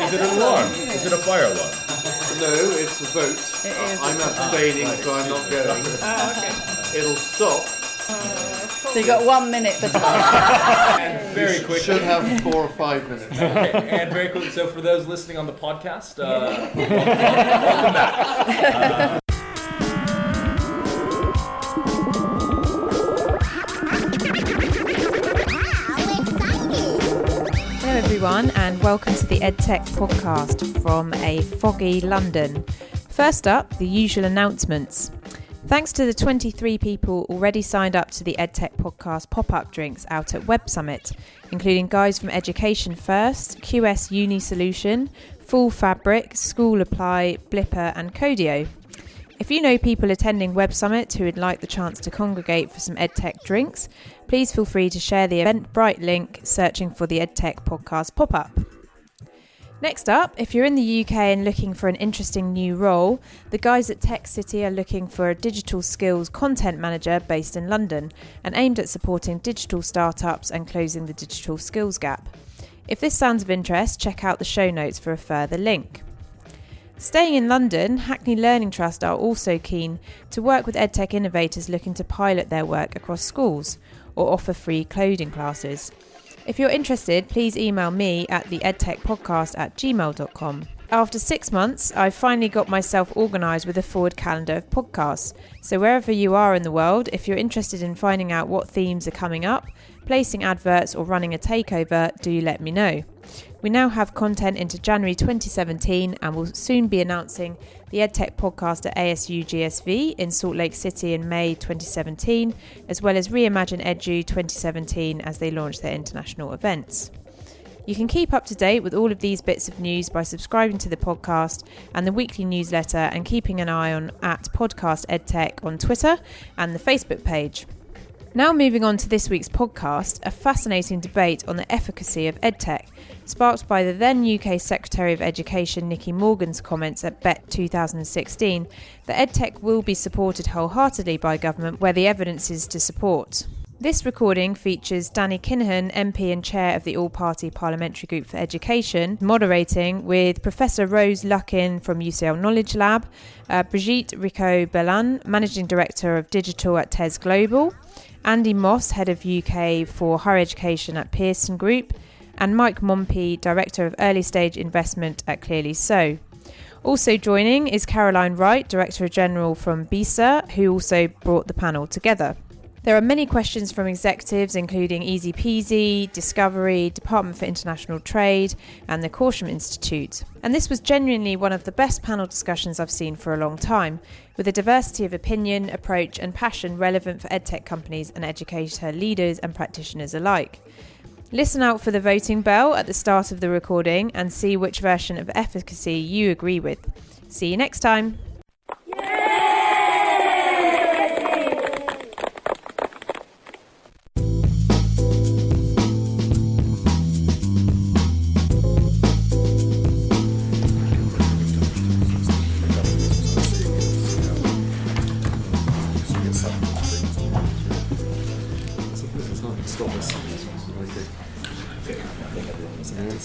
Is it an alarm? Is it a fire alarm? No, it's a vote. I'm abstaining, so I'm not going. Okay. It'll stop. So you got 1 minute for time. And very quickly. Should have 4 or 5 minutes. Okay, and very quickly, so for those listening on the podcast, welcome back. Hello everyone and welcome to the EdTech Podcast from a foggy London. First up, the usual announcements. Thanks to the 23 people already signed up to the EdTech Podcast pop-up drinks out at Web Summit, including guys from Education First, QS Uni Solution, Full Fabric, School Apply, Blipper and Codio. If you know people attending Web Summit who would like the chance to congregate for some EdTech drinks, please feel free to share the Eventbrite link searching for the EdTech Podcast pop-up. Next up, if you're in the UK and looking for an interesting new role, the guys at Tech City are looking for a digital skills content manager based in London and aimed at supporting digital startups and closing the digital skills gap. If this sounds of interest, check out the show notes for a further link. Staying in London, Hackney Learning Trust are also keen to work with EdTech innovators looking to pilot their work across schools or offer free coding classes. If you're interested, please email me at theedtechpodcast@gmail.com. After 6 months, I've finally got myself organised with a forward calendar of podcasts. So wherever you are in the world, if you're interested in finding out what themes are coming up, placing adverts or running a takeover, do let me know. We now have content into January 2017 and will soon be announcing the EdTech Podcast at ASU GSV in Salt Lake City in May 2017, as well as Reimagine Edu 2017 as they launch their international events. You can keep up to date with all of these bits of news by subscribing to the podcast and the weekly newsletter and keeping an eye on @Podcast EdTech on Twitter and the Facebook page. Now moving on to this week's podcast, a fascinating debate on the efficacy of EdTech, sparked by the then UK Secretary of Education Nicky Morgan's comments at BET 2016 that EdTech will be supported wholeheartedly by government where the evidence is to support. This recording features Kinahan MP and Chair of the All-Party Parliamentary Group for Education, moderating with Professor Rose Luckin from UCL Knowledge Lab, Brigitte Ricou-Bellan, Managing Director of Digital at TES Global, Andy Moss, Head of UK for Higher Education at Pearson Group, and Mike Mompi, Director of Early Stage Investment at ClearlySo. Also joining is Caroline Wright, Director General from BESA, who also brought the panel together. There are many questions from executives, including Easy Peasy, Discovery, Department for International Trade, and the Corsham Institute. And this was genuinely one of the best panel discussions I've seen for a long time, with a diversity of opinion, approach, and passion relevant for EdTech companies and educator leaders and practitioners alike. Listen out for the voting bell at the start of the recording and see which version of efficacy you agree with. See you next time.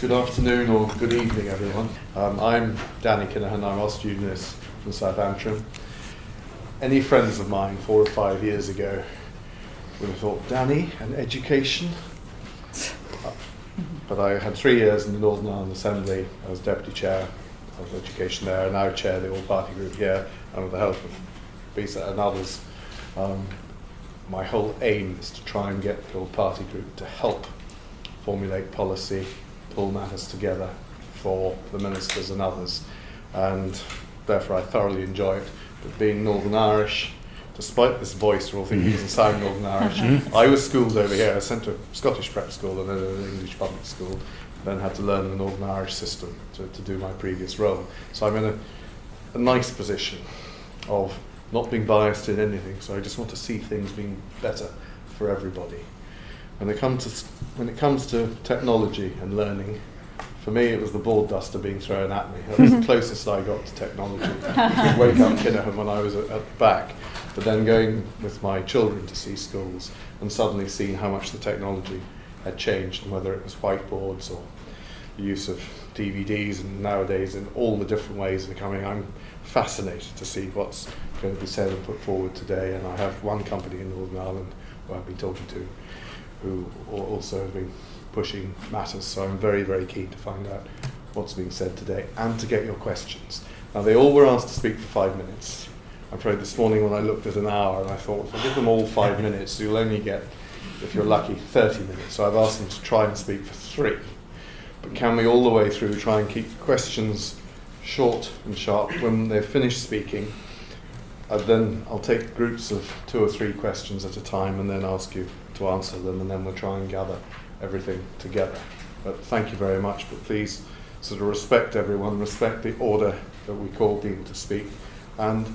Good afternoon or good evening, everyone. I'm Danny Kinahan. I'm a student from South Antrim. Any friends of mine 4 or 5 years ago would have thought, Danny and education? But I had 3 years in the Northern Ireland Assembly. I was Deputy Chair of Education there, and now chair the All-Party Group here, and with the help of BESA and others. My whole aim is to try and get the All-Party Group to help formulate policy, pull matters together for the ministers and others, and therefore I thoroughly enjoy it. But being Northern Irish, despite this voice, we're all thinking he doesn't sound Northern Irish. I was schooled over here. I was sent to Scottish prep school and then an English public school, then had to learn the Northern Irish system to do my previous role. So I'm in a nice position of not being biased in anything, so I just want to see things being better for everybody. When it comes to technology and learning, for me it was the board duster being thrown at me. That was the closest I got to technology. Wake up Kinahan when I was at the back, but then going with my children to see schools and suddenly seeing how much the technology had changed, and whether it was whiteboards or the use of DVDs and nowadays in all the different ways they're coming. I'm fascinated to see what's going to be said and put forward today, and I have one company in Northern Ireland who I've been talking to who also have been pushing matters, so I'm very, very keen to find out what's being said today and to get your questions. Now, they all were asked to speak for 5 minutes. I'm afraid this morning when I looked at an hour and I thought, if I give them all 5 minutes, you'll only get, if you're lucky, 30 minutes. So I've asked them to try and speak for 3. But can we all the way through try and keep questions short and sharp? When they've finished speaking, then I'll take groups of 2 or 3 questions at a time and then ask you to answer them, and then we'll try and gather everything together. But thank you very much, but please sort of respect everyone, respect the order that we call people to speak, and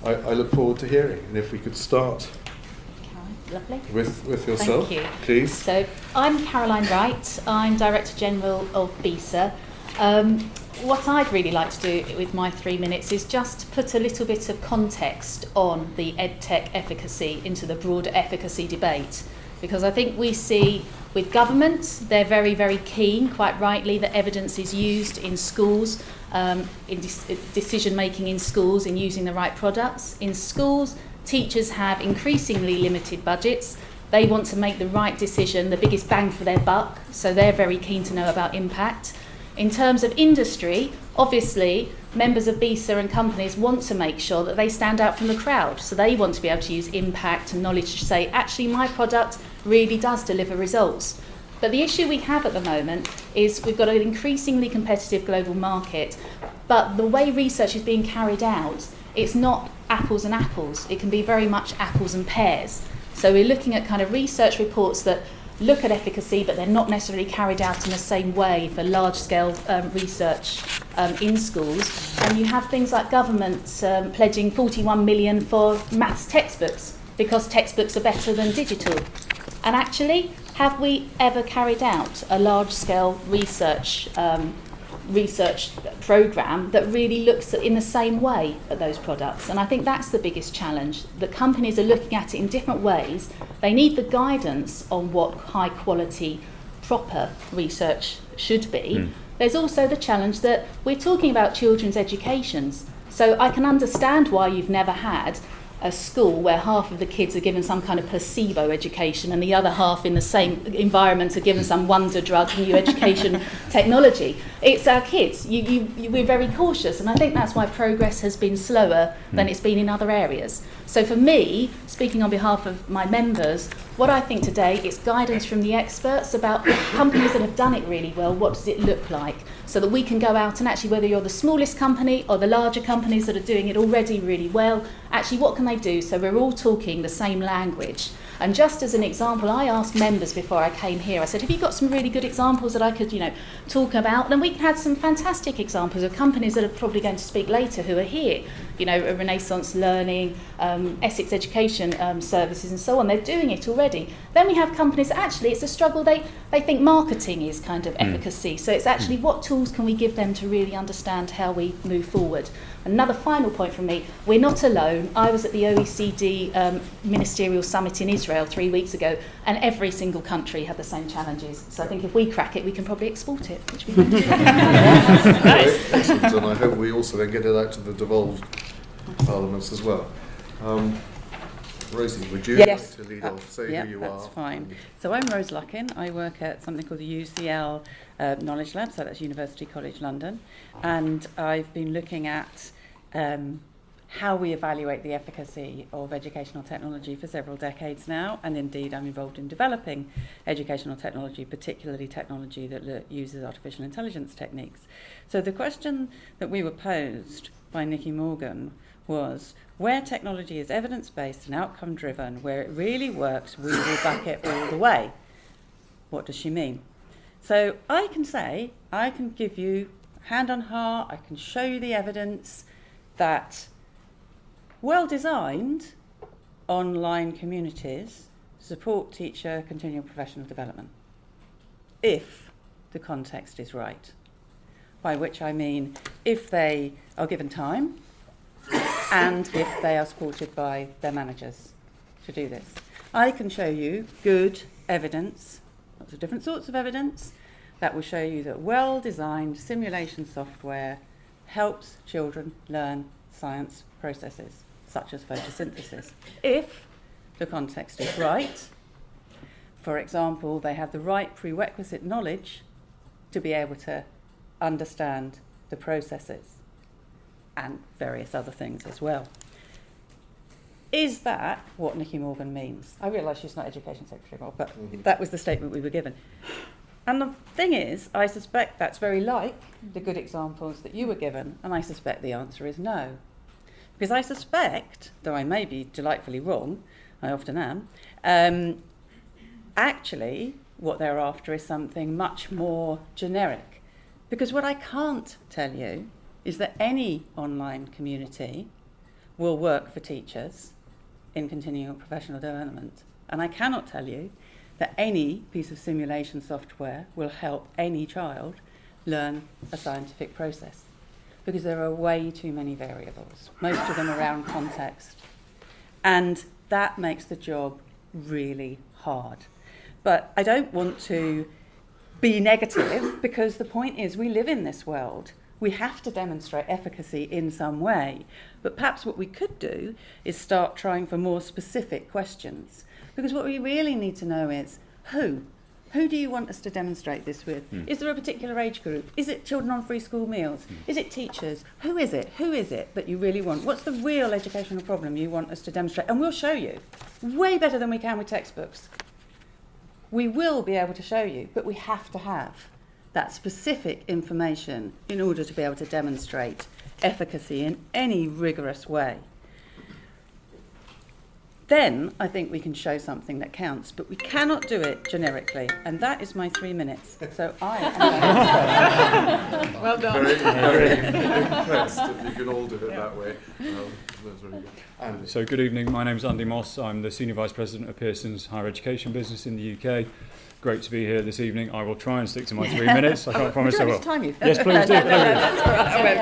I look forward to hearing. And if we could start Lovely. with yourself, Thank you. please. So I'm Caroline Wright. I'm Director General of BESA. What I'd really like to do with my 3 minutes is just put a little bit of context on the EdTech efficacy into the broader efficacy debate, because I think we see with governments, they're very, very keen, quite rightly, that evidence is used in schools, in decision making in schools, in using the right products. In schools, teachers have increasingly limited budgets. They want to make the right decision, the biggest bang for their buck, so they're very keen to know about impact. In terms of industry, obviously, members of BESA and companies want to make sure that they stand out from the crowd. So they want to be able to use impact and knowledge to say, actually, my product really does deliver results. But the issue we have at the moment is we've got an increasingly competitive global market, but the way research is being carried out, it's not apples and apples. It can be very much apples and pears. So we're looking at kind of research reports that look at efficacy, but they're not necessarily carried out in the same way for large-scale research in schools. And you have things like governments pledging 41 million for maths textbooks because textbooks are better than digital. And actually, have we ever carried out a large-scale research programme that really looks in the same way at those products? And I think that's the biggest challenge, that companies are looking at it in different ways. They need the guidance on what high quality, proper research should be. There's also the challenge that we're talking about children's educations. So I can understand why you've never had a school where half of the kids are given some kind of placebo education and the other half in the same environment are given some wonder drug, new education technology. It's our kids. We're very cautious, and I think that's why progress has been slower than it's been in other areas. So for me, speaking on behalf of my members, what I think today is guidance from the experts about companies that have done it really well, what does it look like, so that we can go out and actually, whether you're the smallest company or the larger companies that are doing it already really well, actually what can they do so we're all talking the same language. And just as an example, I asked members before I came here, I said, have you got some really good examples that I could, talk about? And we had some fantastic examples of companies that are probably going to speak later who are here, Renaissance Learning, Essex Education Services and so on. They're doing it already. Then we have companies that actually it's a struggle. They think marketing is kind of efficacy. So it's actually what tools can we give them to really understand how we move forward. Another final point from me, we're not alone. I was at the OECD Ministerial Summit in Israel 3 weeks ago, and every single country had the same challenges. So I think if we crack it, we can probably export it, which we can do. Excellent, and I hope we also then get it out to the devolved parliaments as well. Rosie, would you like to lead off? Say who you are. That's fine. So I'm Rose Luckin. I work at something called the UCL Knowledge Lab, so that's University College London, and I've been looking at how we evaluate the efficacy of educational technology for several decades now, and indeed I'm involved in developing educational technology, particularly technology that uses artificial intelligence techniques. So the question that we were posed by Nikki Morgan was, where technology is evidence-based and outcome-driven, where it really works, we will back it all the way. What does she mean? So I can give you, hand on heart, I can show you the evidence that well-designed online communities support teacher continual professional development, if the context is right. By which I mean if they are given time and if they are supported by their managers to do this. I can show you good evidence, lots of different sorts of evidence, that will show you that well-designed simulation software helps children learn science processes, such as photosynthesis, if the context is right. For example, they have the right prerequisite knowledge to be able to understand the processes and various other things as well. Is that what Nicky Morgan means? I realise she's not Education Secretary anymore, but that was the statement we were given. And the thing is, I suspect that's very like the good examples that you were given, and I suspect the answer is no. Because I suspect, though I may be delightfully wrong, I often am, actually what they're after is something much more generic. Because what I can't tell you is that any online community will work for teachers in continuing professional development. And I cannot tell you that any piece of simulation software will help any child learn a scientific process, because there are way too many variables, most of them around context. And that makes the job really hard. But I don't want to be negative, because the point is we live in this world. We have to demonstrate efficacy in some way. But perhaps what we could do is start trying for more specific questions. Because what we really need to know is who? Who do you want us to demonstrate this with? Is there a particular age group? Is it children on free school meals? Is it teachers? Who is it? Who is it that you really want? What's the real educational problem you want us to demonstrate? And we'll show you. Way better than we can with textbooks. We will be able to show you, but we have to have that specific information in order to be able to demonstrate efficacy in any rigorous way. Then I think we can show something that counts, but we cannot do it generically, and that is my 3 minutes. So I am well done. Very impressed if you can all do it that way. That's really good. Andy. So good evening, my name is Andy Moss. I'm the Senior Vice President of Pearson's Higher Education business in the UK. Great to be here this evening. I will try and stick to my 3 minutes. I can't promise I will. Time you. Yes, please do. That's all right.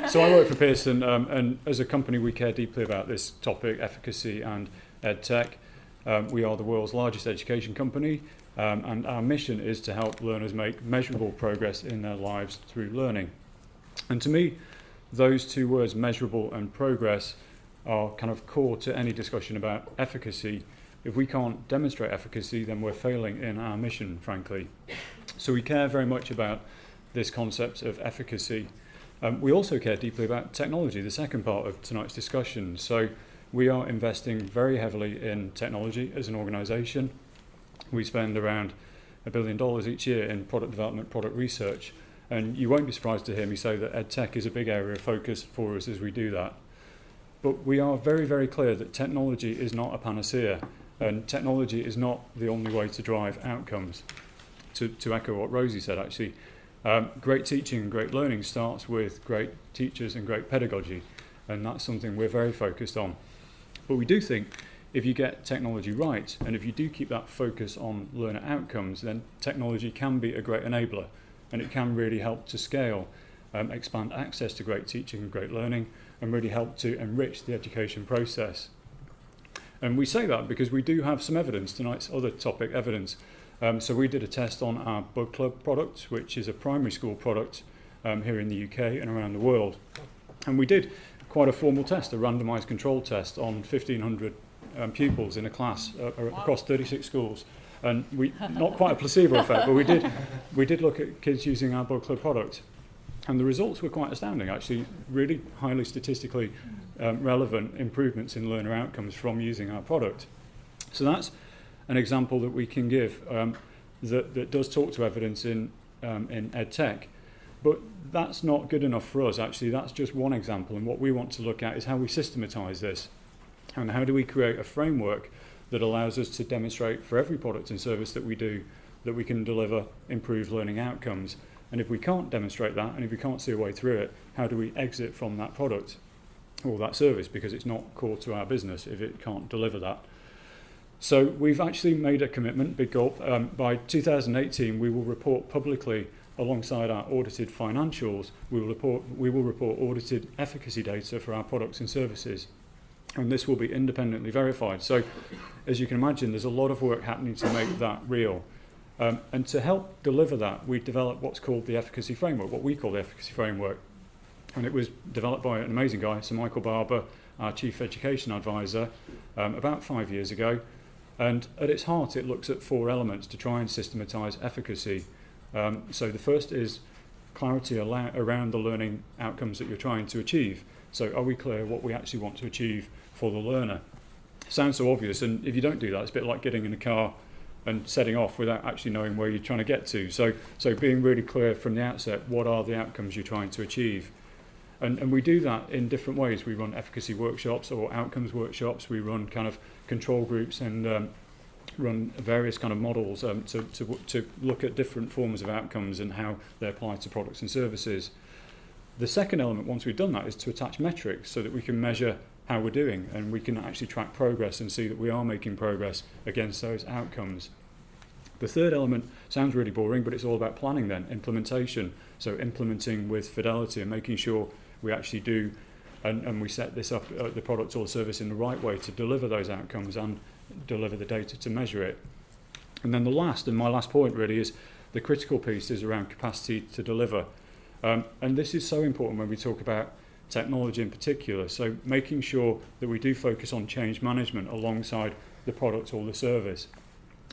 So I work for Pearson, and as a company we care deeply about this topic, efficacy and EdTech. We are the world's largest education company, and our mission is to help learners make measurable progress in their lives through learning. And to me, those two words, measurable and progress, are kind of core to any discussion about efficacy. If we can't demonstrate efficacy, then we're failing in our mission, frankly. So we care very much about this concept of efficacy. We also care deeply about technology, the second part of tonight's discussion. So we are investing very heavily in technology as an organisation. We spend around $1 billion each year in product development, product research. And you won't be surprised to hear me say that EdTech is a big area of focus for us as we do that. But we are very, very clear that technology is not a panacea. And technology is not the only way to drive outcomes. To echo what Rosie said, actually, great teaching and great learning starts with great teachers and great pedagogy, and that's something we're very focused on. But we do think if you get technology right, and if you do keep that focus on learner outcomes, then technology can be a great enabler, and it can really help to scale, expand access to great teaching and great learning, and really help to enrich the education process. And we say that because we do have some evidence, tonight's other topic, evidence. So we did a test on our Bug Club product, which is a primary school product here in the UK and around the world. And we did quite a formal test, a randomised control test on 1,500 pupils in a class across 36 schools. And we not quite a placebo effect, but we did look at kids using our Bug Club product. And the results were quite astounding, actually, really highly statistically relevant improvements in learner outcomes from using our product. So that's an example that we can give that does talk to evidence in EdTech. But that's not good enough for us, actually. That's just one example. And what we want to look at is how we systematise this. And how do we create a framework that allows us to demonstrate for every product and service that we do that we can deliver improved learning outcomes. And if we can't demonstrate that, and if we can't see a way through it, how do we exit from that product or that service, because it's not core to our business if it can't deliver that. So we've actually made a commitment, big goal. By 2018, we will report publicly alongside our audited financials. We will report audited efficacy data for our products and services, and this will be independently verified. So, as you can imagine, there's a lot of work happening to make that real. And to help deliver that, we developed what's called the Efficacy Framework, what we call the Efficacy Framework. And it was developed by an amazing guy, Sir Michael Barber, our Chief Education Advisor, about 5 years ago. And at its heart, it looks at 4 elements to try and systematise efficacy. So the first is clarity around the learning outcomes that you're trying to achieve. So are we clear what we actually want to achieve for the learner? Sounds so obvious, and if you don't do that, it's a bit like getting in a car and setting off without actually knowing where you're trying to get to. So being really clear from the outset, what are the outcomes you're trying to achieve? And we do that in different ways. We run efficacy workshops or outcomes workshops. We run kind of control groups and run various kind of models to look at different forms of outcomes and how they apply to products and services. The second element, once we've done that, is to attach metrics so that we can measure how we're doing and we can actually track progress and see that we are making progress against those outcomes. The third element sounds really boring, but it's all about planning then, implementation. So implementing with fidelity and making sure we actually do and we set this up, the product or the service in the right way to deliver those outcomes and deliver the data to measure it. And then the last, and my last point really, is the critical piece is around capacity to deliver. And this is so important when we talk about technology in particular. So making sure that we do focus on change management alongside the product or the service.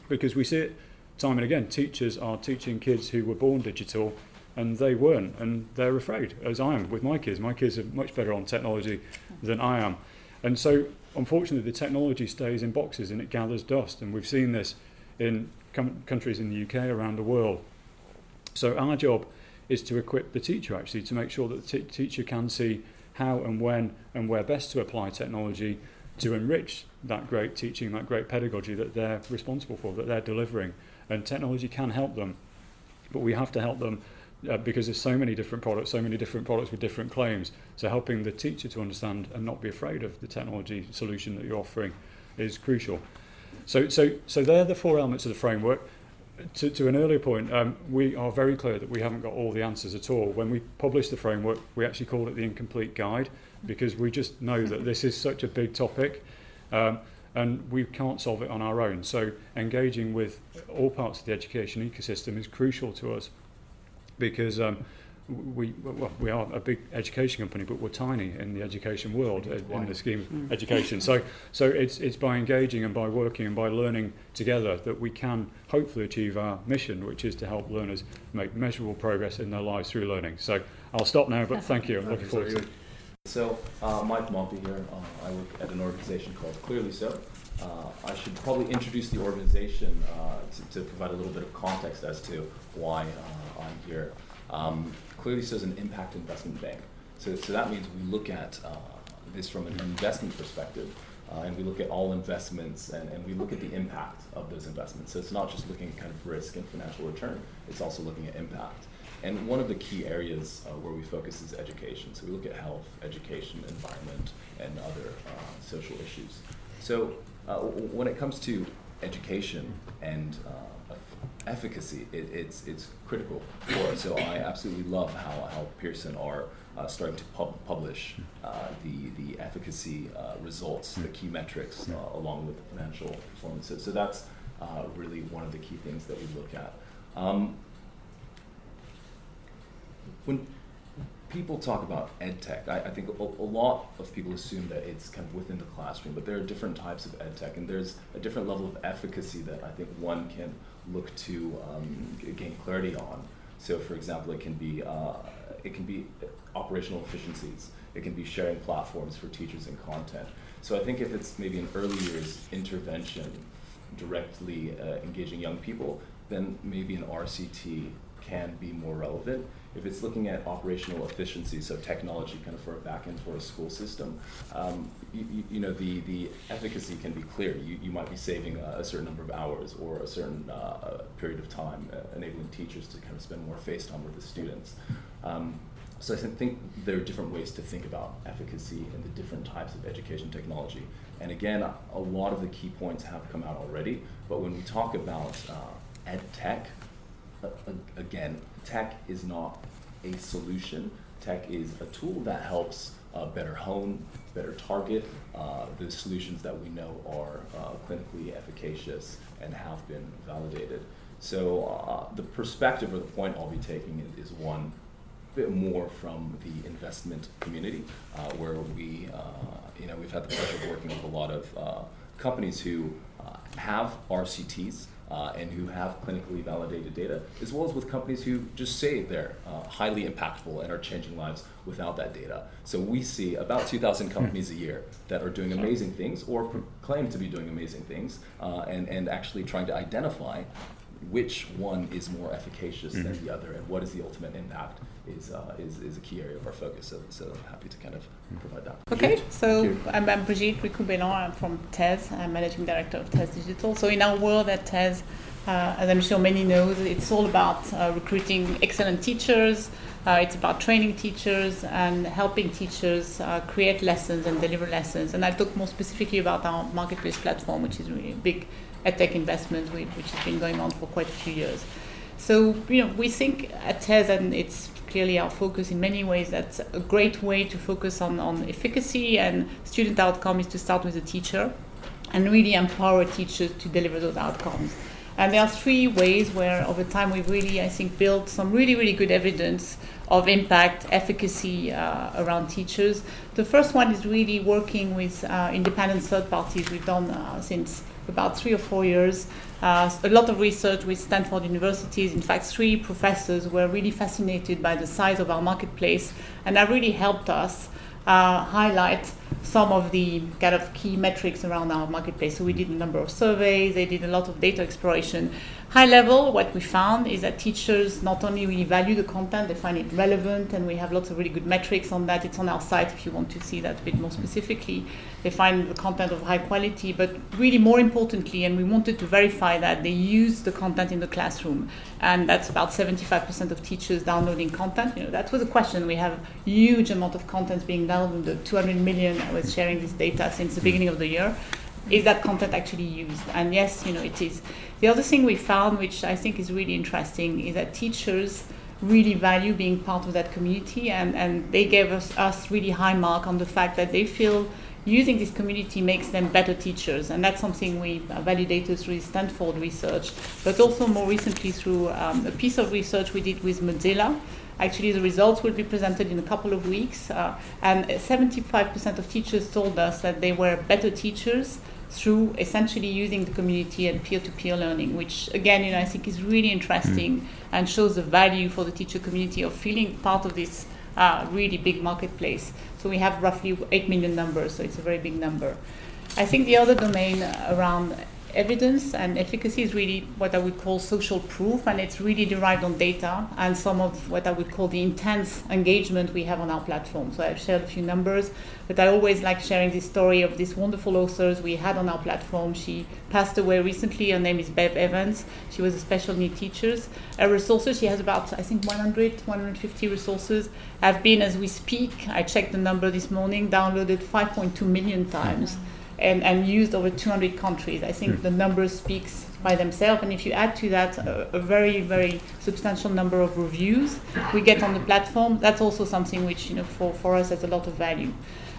Because we see it time and again, teachers are teaching kids who were born digital and they weren't, and they're afraid, as I am with my kids. My kids are much better on technology than I am. And so, unfortunately, the technology stays in boxes and it gathers dust, and we've seen this in countries in the UK, around the world. So our job is to equip the teacher, actually, to make sure that the teacher can see how and when and where best to apply technology to enrich that great teaching, that great pedagogy that they're responsible for, that they're delivering. And technology can help them, but we have to help them because there's so many different products with different claims. So helping the teacher to understand and not be afraid of the technology solution that you're offering is crucial. So they're the 4 elements of the framework. To an earlier point, we are very clear that we haven't got all the answers at all. When we published the framework, we actually called it the Incomplete Guide because we just know that this is such a big topic and we can't solve it on our own. So engaging with all parts of the education ecosystem is crucial to us because we are a big education company, but we're tiny in the education world in the scheme of education. So it's by engaging and by working and by learning together that we can hopefully achieve our mission, which is to help learners make measurable progress in their lives through learning. So I'll stop now, but thank you. I'm looking forward to it. So, Mike Mompi here. I work at an organization called ClearlySo. I should probably introduce the organization to provide a little bit of context as to why I'm here. ClearlySo is an impact investment bank. So that means we look at this from an investment perspective, and we look at all investments, and we look at the impact of those investments. So it's not just looking at kind of risk and financial return, it's also looking at impact. And one of the key areas where we focus is education. So we look at health, education, environment, and other social issues. So when it comes to education and efficacy, it's critical for us. So I absolutely love how Pearson are starting to publish the efficacy results, the key metrics, along with the financial performance. So that's really one of the key things that we look at. When people talk about EdTech, I think a lot of people assume that it's kind of within the classroom, but there are different types of EdTech, and there's a different level of efficacy that I think one can look to gain clarity on. So, for example, it can be operational efficiencies. It can be sharing platforms for teachers and content. So I think if it's maybe an early years intervention, directly engaging young people, then maybe an RCT can be more relevant. If it's looking at operational efficiency, so technology kind of for a back end for a school system, the efficacy can be clear. You might be saving a certain number of hours or a certain period of time, enabling teachers to kind of spend more face time with the students. So I think there are different ways to think about efficacy and the different types of education technology. And again, a lot of the key points have come out already, but when we talk about EdTech, again, tech is not a solution. Tech is a tool that helps better hone, better target the solutions that we know are clinically efficacious and have been validated. So the perspective or the point I'll be taking is one bit more from the investment community, where we've had the pleasure of working with a lot of companies who have RCTs and who have clinically validated data, as well as with companies who just say they're highly impactful and are changing lives without that data. So we see about 2,000 companies a year that are doing amazing things or claim to be doing amazing things, and actually trying to identify which one is more efficacious than the other, and what is the ultimate impact is a key area of our focus. So I'm happy to kind of provide that. Okay, so I'm Brigitte Ricou-Bellan. I'm from TES. I'm Managing Director of TES Digital. So in our world at TES, as I'm sure many know, it's all about recruiting excellent teachers. It's about training teachers and helping teachers create lessons and deliver lessons. And I'll talk more specifically about our marketplace platform, which is really a big edtech investment, which has been going on for quite a few years. So, we think at TES, and it's clearly our focus in many ways, that's a great way to focus on efficacy and student outcome is to start with the teacher and really empower teachers to deliver those outcomes. And there are three ways where over time we've really, I think, built some really, really good evidence of impact, efficacy around teachers. The first one is really working with independent third parties. We've done since about 3 or 4 years. A lot of research with Stanford universities. In fact, 3 professors were really fascinated by the size of our marketplace, and that really helped us highlight some of the kind of key metrics around our marketplace. So we did a number of surveys, they did a lot of data exploration. High level, what we found is that teachers not only really value the content, they find it relevant, and we have lots of really good metrics on that. It's on our site if you want to see that a bit more specifically. They find the content of high quality, but really more importantly, and we wanted to verify that, they use the content in the classroom. And that's about 75% of teachers downloading content. That was a question. We have a huge amount of content being downloaded, 200 million. I was sharing this data since the beginning of the year. Is that content actually used? And yes, it is. The other thing we found, which I think is really interesting, is that teachers really value being part of that community, and they gave us really high mark on the fact that they feel using this community makes them better teachers. And that's something we validated through Stanford research, but also more recently through a piece of research we did with Mozilla. Actually, the results will be presented in a couple of weeks, and 75% of teachers told us that they were better teachers through essentially using the community and peer-to-peer learning, which again, I think is really interesting and shows the value for the teacher community of feeling part of this really big marketplace. So we have roughly 8 million numbers, so it's a very big number. I think the other domain around evidence and efficacy is really what I would call social proof, and it's really derived on data and some of what I would call the intense engagement we have on our platform. So I've shared a few numbers, but I always like sharing this story of this wonderful authors we had on our platform. She passed away recently. Her name is Bev Evans. She was a special need teacher. Her resources, she has about, I think, 150 resources, have been, as we speak, I checked the number this morning, downloaded 5.2 million times. And used over 200 countries. I think the numbers speaks by themselves. And if you add to that a very, very substantial number of reviews we get on the platform, that's also something which, for us has a lot of value.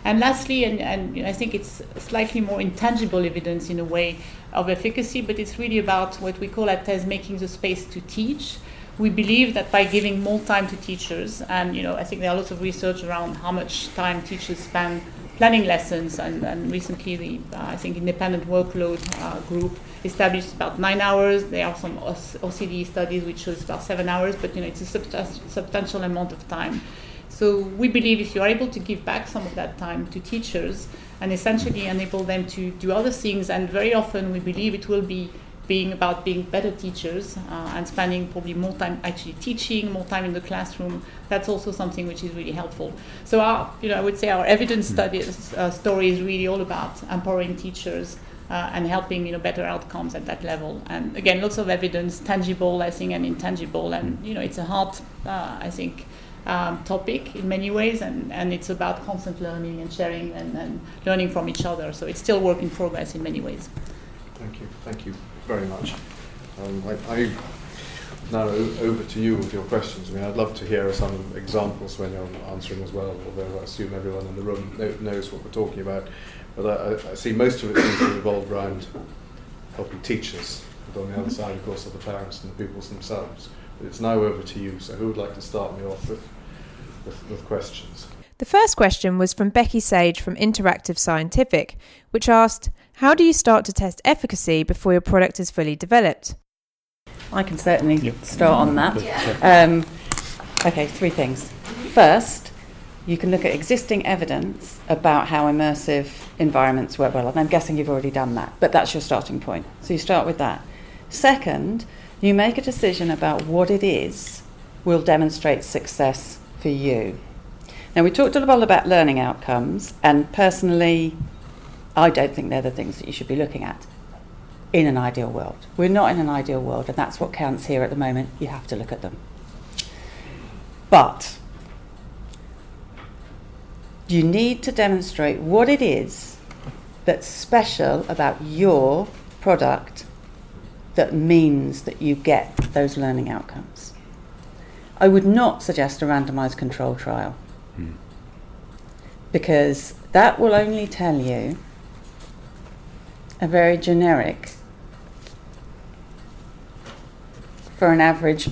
And lastly, and I think it's slightly more intangible evidence in a way of efficacy, but it's really about what we call at TES making the space to teach. We believe that by giving more time to teachers, and I think there are lots of research around how much time teachers spend planning lessons, and recently the I think independent workload group established about 9 hours. There are some OCD studies which shows about 7 hours, but it's a substantial amount of time. So we believe if you are able to give back some of that time to teachers and essentially enable them to do other things, and very often we believe it will be being better teachers and spending probably more time actually teaching, more time in the classroom. That's also something which is really helpful. So I would say our evidence story is really all about empowering teachers and helping better outcomes at that level. And again, lots of evidence, tangible, I think, and intangible. And it's a hard, I think, topic in many ways, and it's about constant learning and sharing and learning from each other. So it's still work in progress in many ways. Thank you very much. I now over to you with your questions. I mean, I'd love to hear some examples when you're answering as well, although I assume everyone in the room knows what we're talking about. But I see most of it seems to revolve around helping teachers but on the other side, of course, are the parents and the pupils themselves. But it's now over to you. So who would like to start me off with questions? The first question was from Becky Sage from Interactive Scientific, which asked, how do you start to test efficacy before your product is fully developed? I can certainly start on that. Okay, 3 things. First, you can look at existing evidence about how immersive environments work well, and I'm guessing you've already done that, but that's your starting point. So you start with that. Second, you make a decision about what it is will demonstrate success for you. Now, we talked a lot about learning outcomes, and personally, I don't think they're the things that you should be looking at in an ideal world. We're not in an ideal world, and that's what counts here at the moment. You have to look at them. But you need to demonstrate what it is that's special about your product that means that you get those learning outcomes. I would not suggest a randomized control trial, because that will only tell you a very generic, for an average,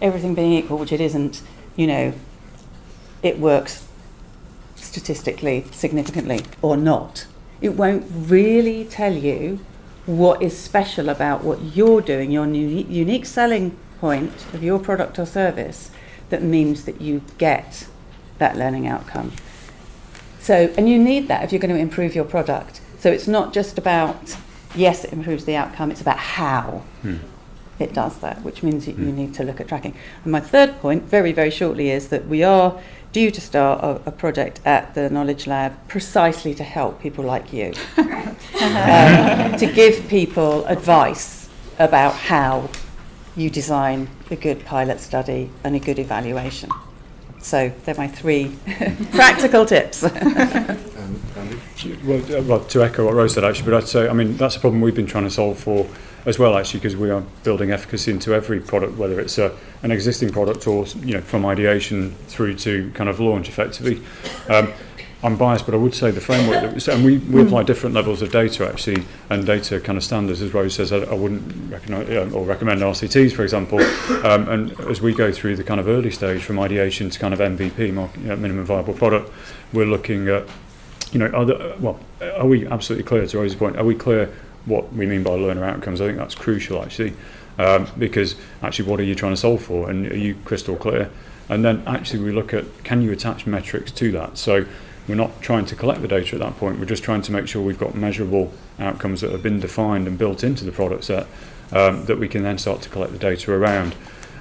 everything being equal, which it isn't, it works statistically significantly or not. It won't really tell you what is special about what you're doing, your unique selling point of your product or service that means that you get that learning outcome. So, and you need that if you're going to improve your product. So it's not just about, yes, it improves the outcome, it's about how it does that, which means you need to look at tracking. And my third point, very, very shortly, is that we are due to start a project at the Knowledge Lab precisely to help people like you, to give people advice about how you design a good pilot study and a good evaluation. So they're my 3 practical tips. Well, to echo what Rose said, actually, but I'd say, that's a problem we've been trying to solve for as well, actually, because we are building efficacy into every product, whether it's an existing product or, from ideation through to kind of launch effectively. I'm biased, but I would say the framework and we apply different levels of data, actually, and data kind of standards, as Rose says. I wouldn't recommend RCTs, for example, and as we go through the kind of early stage from ideation to kind of MVP, minimum viable product, we're looking at, are we absolutely clear, to Rose's point, are we clear what we mean by learner outcomes? I think that's crucial, actually, because actually what are you trying to solve for, and are you crystal clear? And then actually we look at, can you attach metrics to that? So we're not trying to collect the data at that point, we're just trying to make sure we've got measurable outcomes that have been defined and built into the product set that we can then start to collect the data around.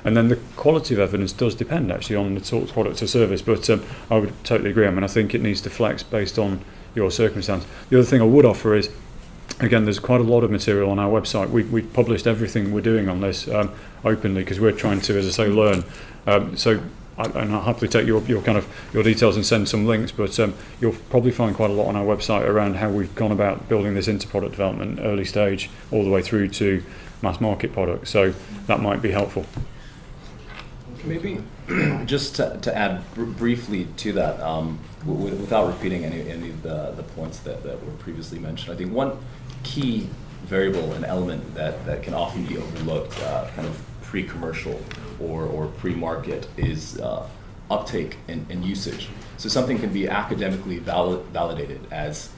And then the quality of evidence does depend, actually, on the sort of product or service, but I would totally agree. I think it needs to flex based on your circumstance. The other thing I would offer is, again, there's quite a lot of material on our website. We've published everything we're doing on this openly, because we're trying to, as I say, learn. I'll happily take your details and send some links, but you'll probably find quite a lot on our website around how we've gone about building this into product development, early stage, all the way through to mass market products. So that might be helpful. Maybe just to add briefly to that, without repeating any of the points that were previously mentioned, I think one key variable and element that can often be overlooked, kind of pre-commercial or pre-market, is uptake and usage. So something can be academically validated as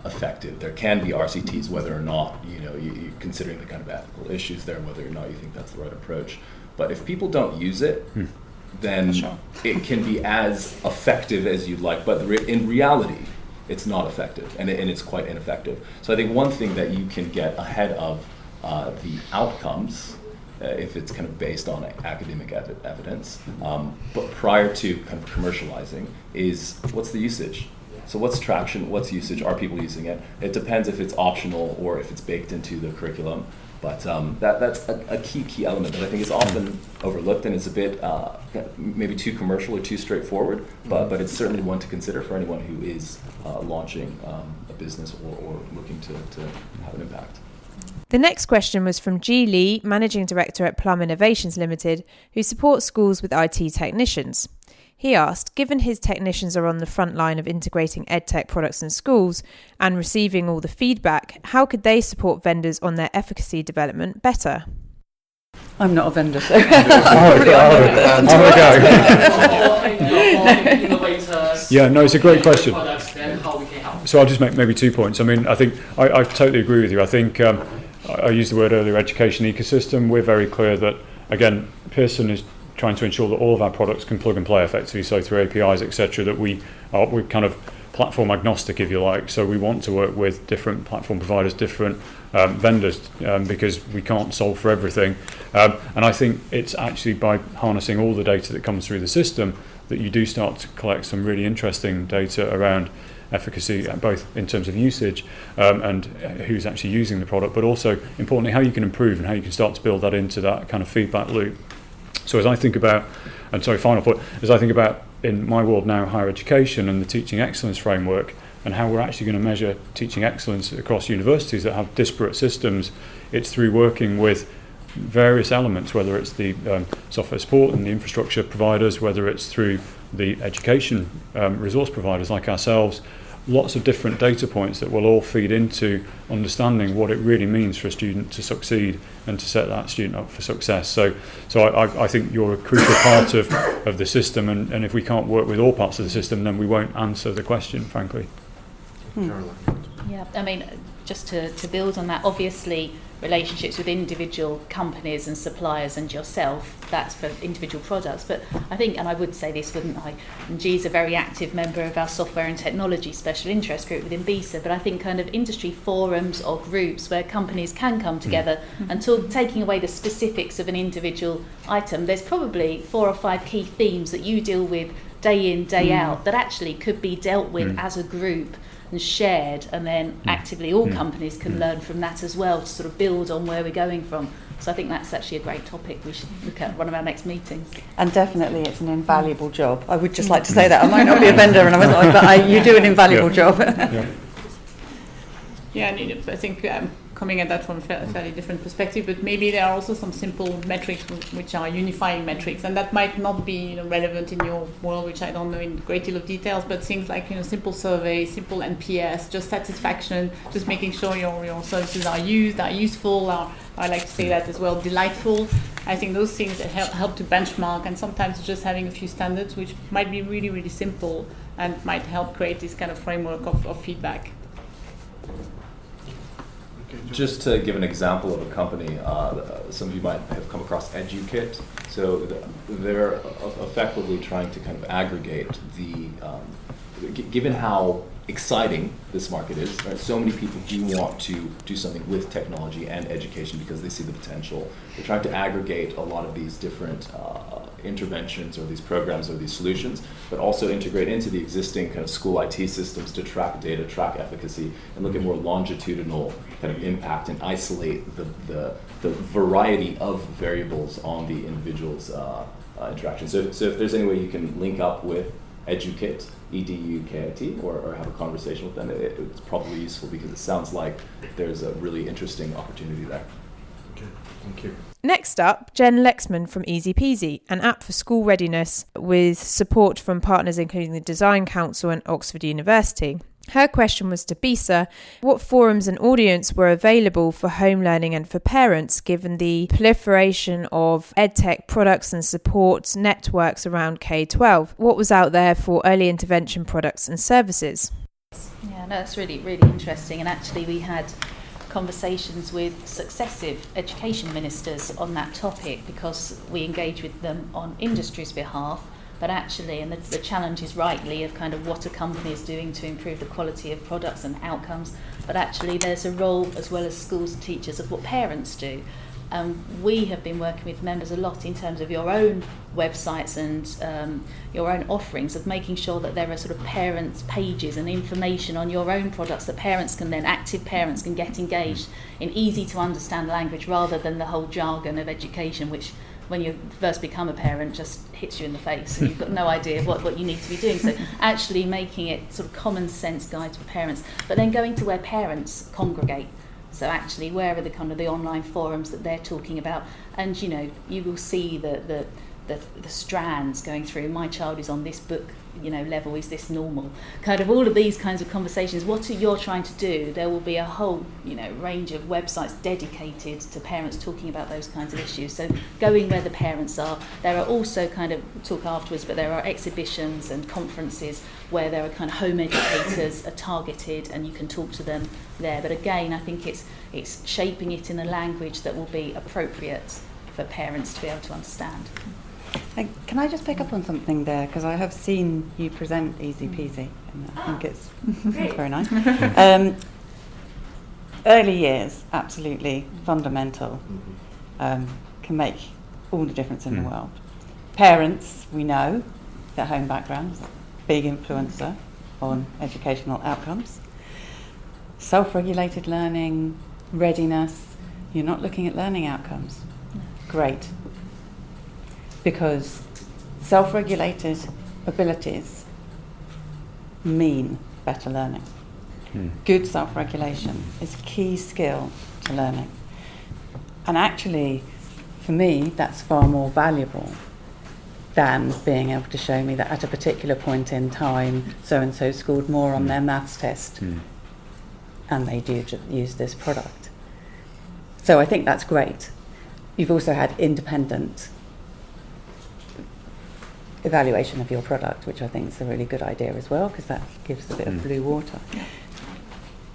effective. There can be RCTs, whether or not you're considering the kind of ethical issues there, whether or not you think that's the right approach. But if people don't use it, then it can be as effective as you'd like. But in reality, it's not effective, and it's quite ineffective. So I think one thing that you can get ahead of the outcomes, if it's kind of based on academic evidence, but prior to kind of commercializing, is what's the usage? So what's traction? What's usage? Are people using it? It depends if it's optional or if it's baked into the curriculum. But that's a key element that I think is often overlooked, and it's a bit maybe too commercial or too straightforward, but it's certainly one to consider for anyone who is launching a business or looking to have an impact. The next question was from G. Lee, Managing Director at Plum Innovations Limited, who supports schools with IT technicians. He asked, given his technicians are on the front line of integrating EdTech products in schools and receiving all the feedback, how could they support vendors on their efficacy development better? I'm not a vendor, so Yeah, no, it's a great question. So I'll just make maybe 2 points. I mean, I think I totally agree with you. I think I used the word earlier, education ecosystem. We're very clear that, again, Pearson is trying to ensure that all of our products can plug and play effectively, so through APIs, etc., that we're kind of platform agnostic, if you like. So we want to work with different platform providers, different vendors, because we can't solve for everything. And I think it's actually by harnessing all the data that comes through the system that you do start to collect some really interesting data around efficacy, both in terms of usage and who's actually using the product, but also importantly how you can improve and how you can start to build that into that kind of feedback loop. So as I think about, final point, as I think about in my world now, higher education and the teaching excellence framework and how we're actually going to measure teaching excellence across universities that have disparate systems, it's through working with various elements, whether it's the software support and the infrastructure providers, whether it's through the education resource providers like ourselves, lots of different data points that will all feed into understanding what it really means for a student to succeed and to set that student up for success. So I think you're a crucial part of the system, and if we can't work with all parts of the system, then we won't answer the question, frankly. Yeah, I mean, just to build on that, obviously relationships with individual companies and suppliers and yourself, that's for individual products. But I think, and I would say this, wouldn't I, and G's a very active member of our software and technology special interest group within BESA, but I think kind of industry forums or groups where companies can come together and taking away the specifics of an individual item, there's probably 4 or 5 key themes that you deal with day in, day out that actually could be dealt with as a group and shared, and then actively all companies can learn from that as well to sort of build on where we're going from. So I think that's actually a great topic we should look at one of our next meetings. And definitely it's an invaluable job. I would just like to say that. I might not be a vendor, and but you do an invaluable job. Yeah, and I think coming at that from a fairly different perspective, but maybe there are also some simple metrics which are unifying metrics, and that might not be relevant in your world, which I don't know in a great deal of details, but things like simple survey, simple NPS, just satisfaction, just making sure your services are useful, I like to say that as well, delightful. I think those things that help to benchmark, and sometimes just having a few standards which might be really, really simple and might help create this kind of framework of feedback. Just to give an example of a company, some of you might have come across EduKit. So they're effectively trying to kind of aggregate given how exciting this market is, right? So many people do want to do something with technology and education because they see the potential. They're trying to aggregate a lot of these different interventions or these programs or these solutions, but also integrate into the existing kind of school IT systems to track data, track efficacy, and look at more longitudinal kind of impact and isolate the variety of variables on the individual's interaction. So if there's any way you can link up with EduKit, EDUKIT, or have a conversation with them, it's probably useful because it sounds like there's a really interesting opportunity there. Okay, thank you. Next up, Jen Lexman from Easy Peasy, an app for school readiness with support from partners including the Design Council and Oxford University. Her question was to BESA, what forums and audience were available for home learning and for parents given the proliferation of EdTech products and support networks around K-12? What was out there for early intervention products and services? Yeah, no, that's really, really interesting. And actually we had conversations with successive education ministers on that topic because we engage with them on industry's behalf. But actually, and the challenge is rightly of kind of what are companies doing to improve the quality of products and outcomes, but actually there's a role as well as schools and teachers of what parents do. We have been working with members a lot in terms of your own websites and your own offerings of making sure that there are sort of parents' pages and information on your own products that active parents can get engaged in easy to understand language rather than the whole jargon of education, which when you first become a parent just hits you in the face and you've got no idea what you need to be doing. So actually making it sort of common sense guides for parents, but then going to where parents congregate. So actually where are the kind of the online forums that they're talking about, and you will see the the strands going through. My child is on this book, level. Is this normal? Kind of all of these kinds of conversations. What you're trying to do? There will be a whole, range of websites dedicated to parents talking about those kinds of issues. So going where the parents are. There are also kind of talk afterwards, but there are exhibitions and conferences where there are kind of home educators are targeted, and you can talk to them there. But again, I think it's shaping it in a language that will be appropriate for parents to be able to understand. Can I just pick up on something there? Because I have seen you present Easy Peasy, and I think it's very nice. Early years, absolutely fundamental, can make all the difference in the world. Parents, we know, their home background is a big influencer on educational outcomes. Self-regulated learning, readiness, you're not looking at learning outcomes. Great. Because self-regulated abilities mean better learning. Good self-regulation is a key skill to learning. And actually, for me, that's far more valuable than being able to show me that at a particular point in time, so-and-so scored more on their maths test, and they do use this product. So I think that's great. You've also had independent evaluation of your product, which I think is a really good idea as well, because that gives a bit of blue water.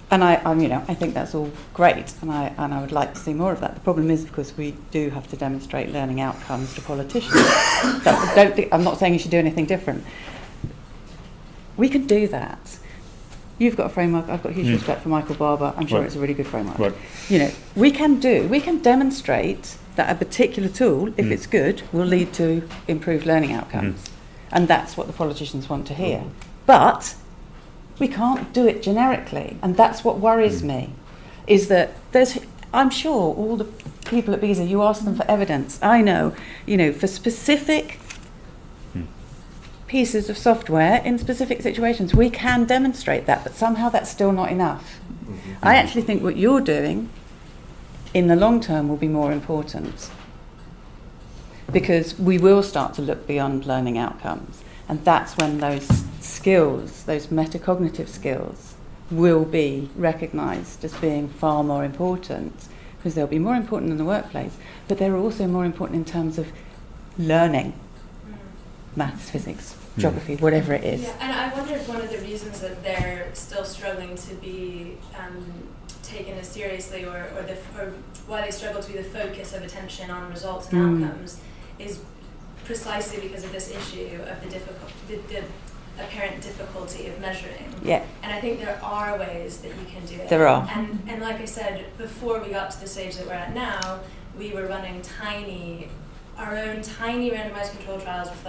And I think that's all great, and I would like to see more of that. The problem is, of course, we do have to demonstrate learning outcomes to politicians. I'm not saying you should do anything different. We can do that. You've got a framework. I've got huge respect for Michael Barber. I'm sure it's a really good framework. Right. We can demonstrate that a particular tool, if it's good, will lead to improved learning outcomes. And that's what the politicians want to hear. But we can't do it generically. And that's what worries me, is that I'm sure all the people at BESA, you ask them for evidence. I know, for specific pieces of software in specific situations, we can demonstrate that, but somehow that's still not enough. I actually think what you're doing in the long term will be more important, because we will start to look beyond learning outcomes, and that's when those skills, those metacognitive skills, will be recognised as being far more important, because they'll be more important in the workplace, but they're also more important in terms of learning maths, physics, geography, whatever it is. Yeah, and I wonder if one of the reasons that they're still struggling to be taken as seriously, or why they struggle to be the focus of attention on results and outcomes, is precisely because of this issue of the apparent difficulty of measuring. Yeah. And I think there are ways that you can do it. There are. And like I said, before we got to the stage that we're at now, we were running our own tiny randomized control trials with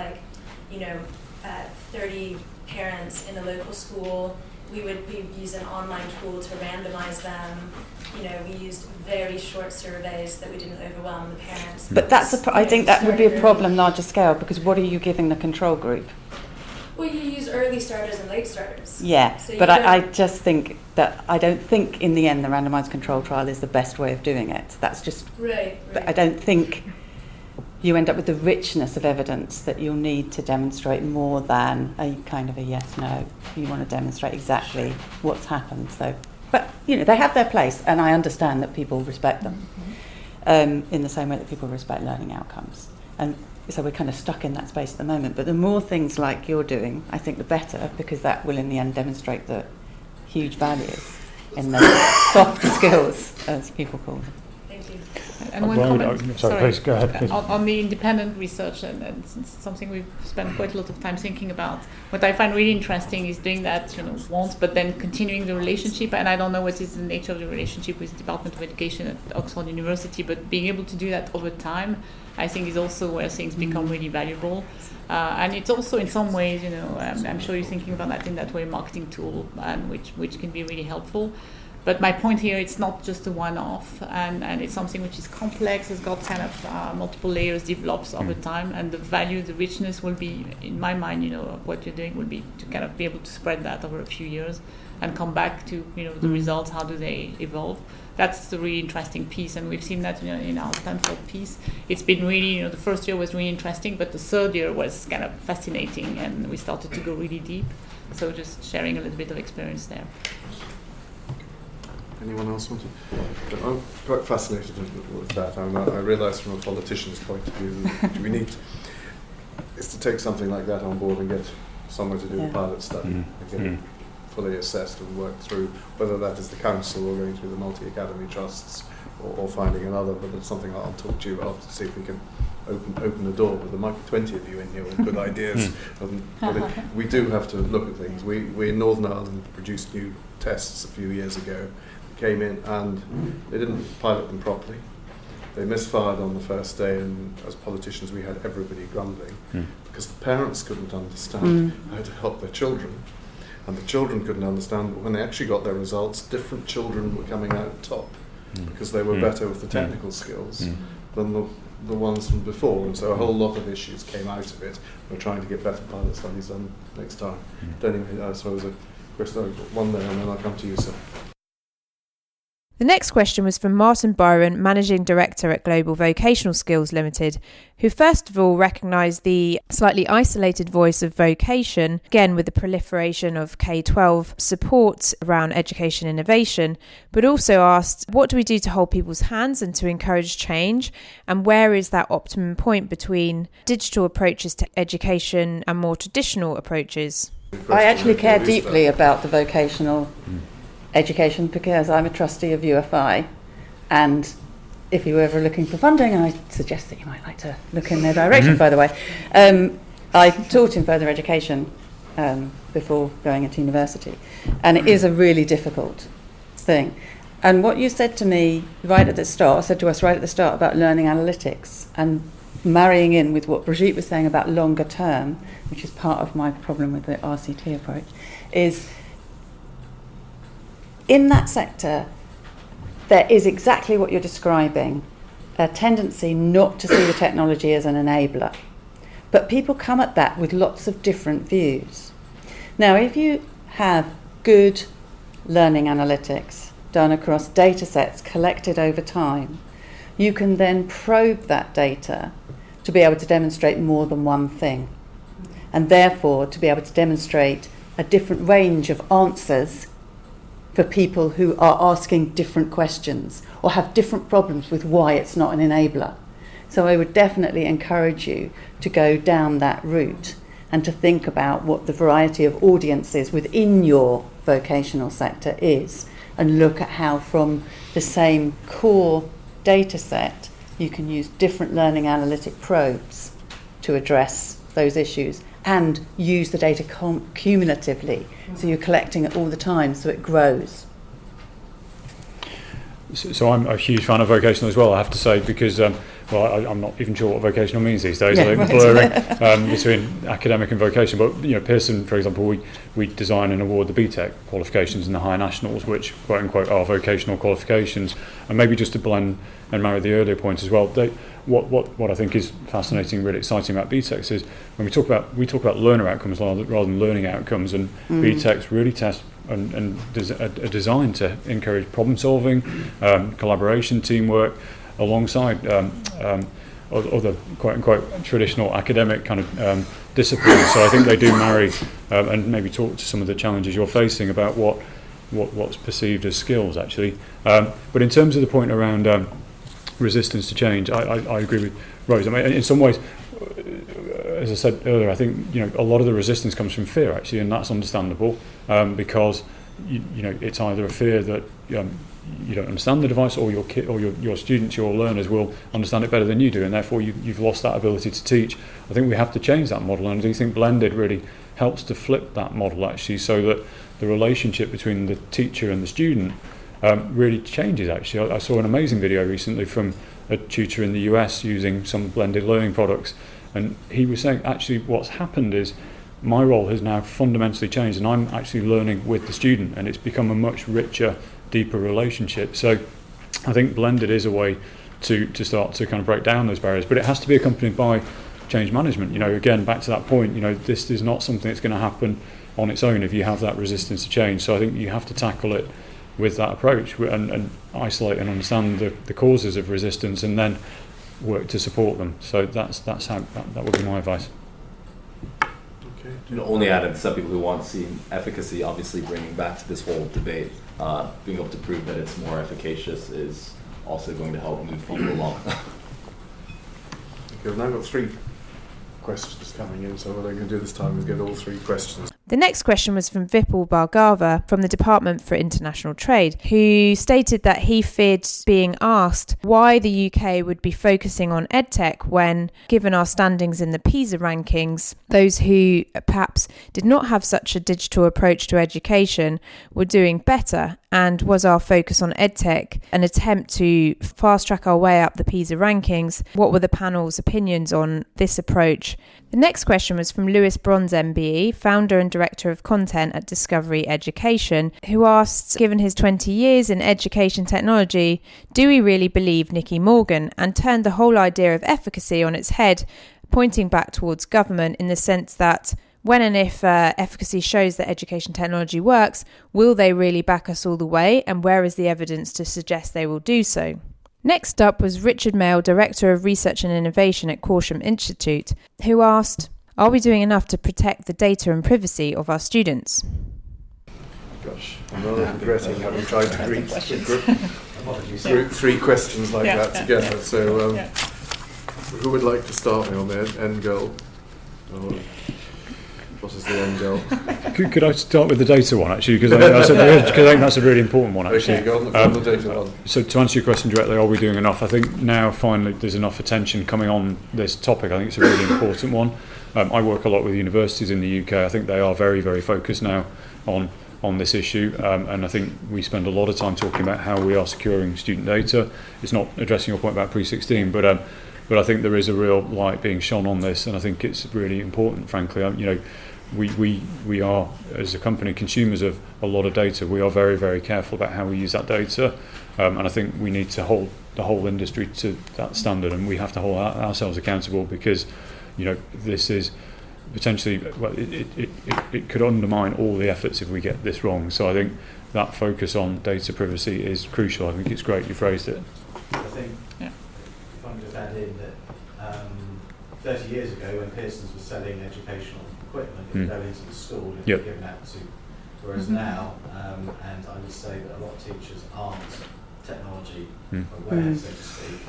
30 parents in a local school. We use an online tool to randomize them. We used very short surveys that we didn't overwhelm the parents. But I think that would be a problem larger scale, because what are you giving the control group? Well, you use early starters and late starters. Yeah, so but I just think that I don't think in the end the randomised control trial is the best way of doing it. That's just right. I don't think you end up with the richness of evidence that you'll need to demonstrate more than a kind of a yes/no. You want to demonstrate exactly what's happened. So, but they have their place, and I understand that people respect them in the same way that people respect learning outcomes. And so we're kind of stuck in that space at the moment. But the more things like you're doing, I think the better, because that will in the end demonstrate the huge values in those soft skills, as people call them. Thank you. And one comment, please go ahead. On the independent research, and it's something we've spent quite a lot of time thinking about. What I find really interesting is doing that, once, but then continuing the relationship. And I don't know what is the nature of the relationship with the Department of Education at Oxford University, but being able to do that over time, I think, is also where things become really valuable. And it's also, in some ways, I'm sure you're thinking about that in that way, a marketing tool, and which can be really helpful. But my point here, it's not just a one-off, and it's something which is complex. It's got kind of multiple layers, develops over time, and the value, the richness will be, in my mind, of what you're doing will be to kind of be able to spread that over a few years and come back to, the results, how do they evolve. That's the really interesting piece, and we've seen that in our Stanford piece. It's been really, the first year was really interesting, but the third year was kind of fascinating, and we started to go really deep. So just sharing a little bit of experience there. Anyone else want to? I'm quite fascinated with that. I realise from a politician's point of view, we need is to take something like that on board and get someone to do a pilot study and get it fully assessed and work through, whether that is the council or going through the multi-academy trusts or finding another. But it's something I'll talk to you about to see if we can open the door. But there might be 20 of you in here with good ideas. But we do have to look at things. We in Northern Ireland produced new tests a few years ago. Came in and they didn't pilot them properly. They misfired on the first day, and as politicians we had everybody grumbling because the parents couldn't understand how to help their children, and the children couldn't understand, but when they actually got their results, different children were coming out top because they were better with the technical skills than the ones from before, and so a whole lot of issues came out of it. We're trying to get better pilot studies done next time. Anyway, I suppose I've got one there, and then I'll come to you, sir. The next question was from Martin Byron, Managing Director at Global Vocational Skills Limited, who first of all recognised the slightly isolated voice of vocation, again with the proliferation of K-12 support around education innovation, but also asked, what do we do to hold people's hands and to encourage change, and where is that optimum point between digital approaches to education and more traditional approaches? I actually care deeply about the vocational education because I'm a trustee of UFI, and if you're ever looking for funding, and I suggest that you might like to look in their direction, by the way, I taught in further education before going into university, and it is a really difficult thing. And what you said to me right at the start, said to us right at the start about learning analytics and marrying in with what Brigitte was saying about longer term, which is part of my problem with the RCT approach, is in that sector, there is exactly what you're describing, a tendency not to see the technology as an enabler. But people come at that with lots of different views. Now, if you have good learning analytics done across data sets collected over time, you can then probe that data to be able to demonstrate more than one thing, and therefore to be able to demonstrate a different range of answers for people who are asking different questions or have different problems with why it's not an enabler. So I would definitely encourage you to go down that route and to think about what the variety of audiences within your vocational sector is, and look at how from the same core data set you can use different learning analytic probes to address those issues and use the data cumulatively, so you're collecting it all the time so it grows. So I'm a huge fan of vocational as well, I have to say, because I'm not even sure what vocational means these days. I think blurring between academic and vocation. But Pearson, for example, we design and award the BTEC qualifications and the higher nationals, which quote unquote are vocational qualifications. And maybe just to blend and marry the earlier points as well. What I think is fascinating, really exciting about BTECs is when we talk about learner outcomes rather than learning outcomes, and BTECs really test and are designed to encourage problem solving, collaboration, teamwork, alongside other quote-unquote traditional academic kind of disciplines. So I think they do marry and maybe talk to some of the challenges you're facing about what's perceived as skills, actually. But in terms of the point around resistance to change, I agree with Rose. I mean, in some ways, as I said earlier, I think a lot of the resistance comes from fear, actually, and that's understandable because it's either a fear that you don't understand the device, or your students, your learners will understand it better than you do, and therefore you've lost that ability to teach. I think we have to change that model, and I do think blended really helps to flip that model, actually, so that the relationship between the teacher and the student really changes, actually. I saw an amazing video recently from a tutor in the US using some blended learning products, and he was saying actually what's happened is my role has now fundamentally changed, and I'm actually learning with the student, and it's become a much richer deeper relationship. So I think blended is a way to start to kind of break down those barriers, but it has to be accompanied by change management. Again, back to that point, this is not something that's going to happen on its own if you have that resistance to change. So I think you have to tackle it with that approach and isolate and understand the causes of resistance and then work to support them. So that's how that would be my advice. Only added some people who want to see efficacy, obviously bringing back to this whole debate, being able to prove that it's more efficacious is also going to help move people along. Okay, we've now got 3 questions coming in, so what I'm going to do this time is get all 3 questions. The next question was from Vipul Bhargava from the Department for International Trade, who stated that he feared being asked why the UK would be focusing on EdTech when, given our standings in the PISA rankings, those who perhaps did not have such a digital approach to education were doing better, and was our focus on EdTech an attempt to fast-track our way up the PISA rankings? What were the panel's opinions on this approach? The next question was from Lewis Bronze MBE, founder and director of content at Discovery Education, who asked, given his 20 years in education technology, do we really believe Nicky Morgan, and turned the whole idea of efficacy on its head, pointing back towards government in the sense that when and if efficacy shows that education technology works, will they really back us all the way, and where is the evidence to suggest they will do so? Next up was Richard Mail, Director of Research and Innovation at Corsham Institute, who asked, are we doing enough to protect the data and privacy of our students? Gosh, I'm rather regretting having tried to group 3 questions like that together. So who would like to start me on the end goal? What is the end goal? Could I start with the data one, actually, because I think that's a really important one, actually. Okay, go on the data one. So to answer your question directly, are we doing enough? I think now finally there's enough attention coming on this topic. I think it's a really important one. I work a lot with universities in the UK. I think they are very, very focused now on this issue, and I think we spend a lot of time talking about how we are securing student data. It's not addressing your point about pre-16, but I think there is a real light being shone on this, and I think it's really important, frankly. We are, as a company, consumers of a lot of data. We are very, very careful about how we use that data, and I think we need to hold the whole industry to that standard, and we have to hold ourselves accountable, because this is potentially, well, it could undermine all the efforts if we get this wrong. So I think that focus on data privacy is crucial. I think it's great you phrased it. I think, if I can just add in that 30 years ago, when Pearson's was selling educational equipment, it would go into the school and be given out to. Whereas now, and I would say that a lot of teachers aren't technology aware, so to speak.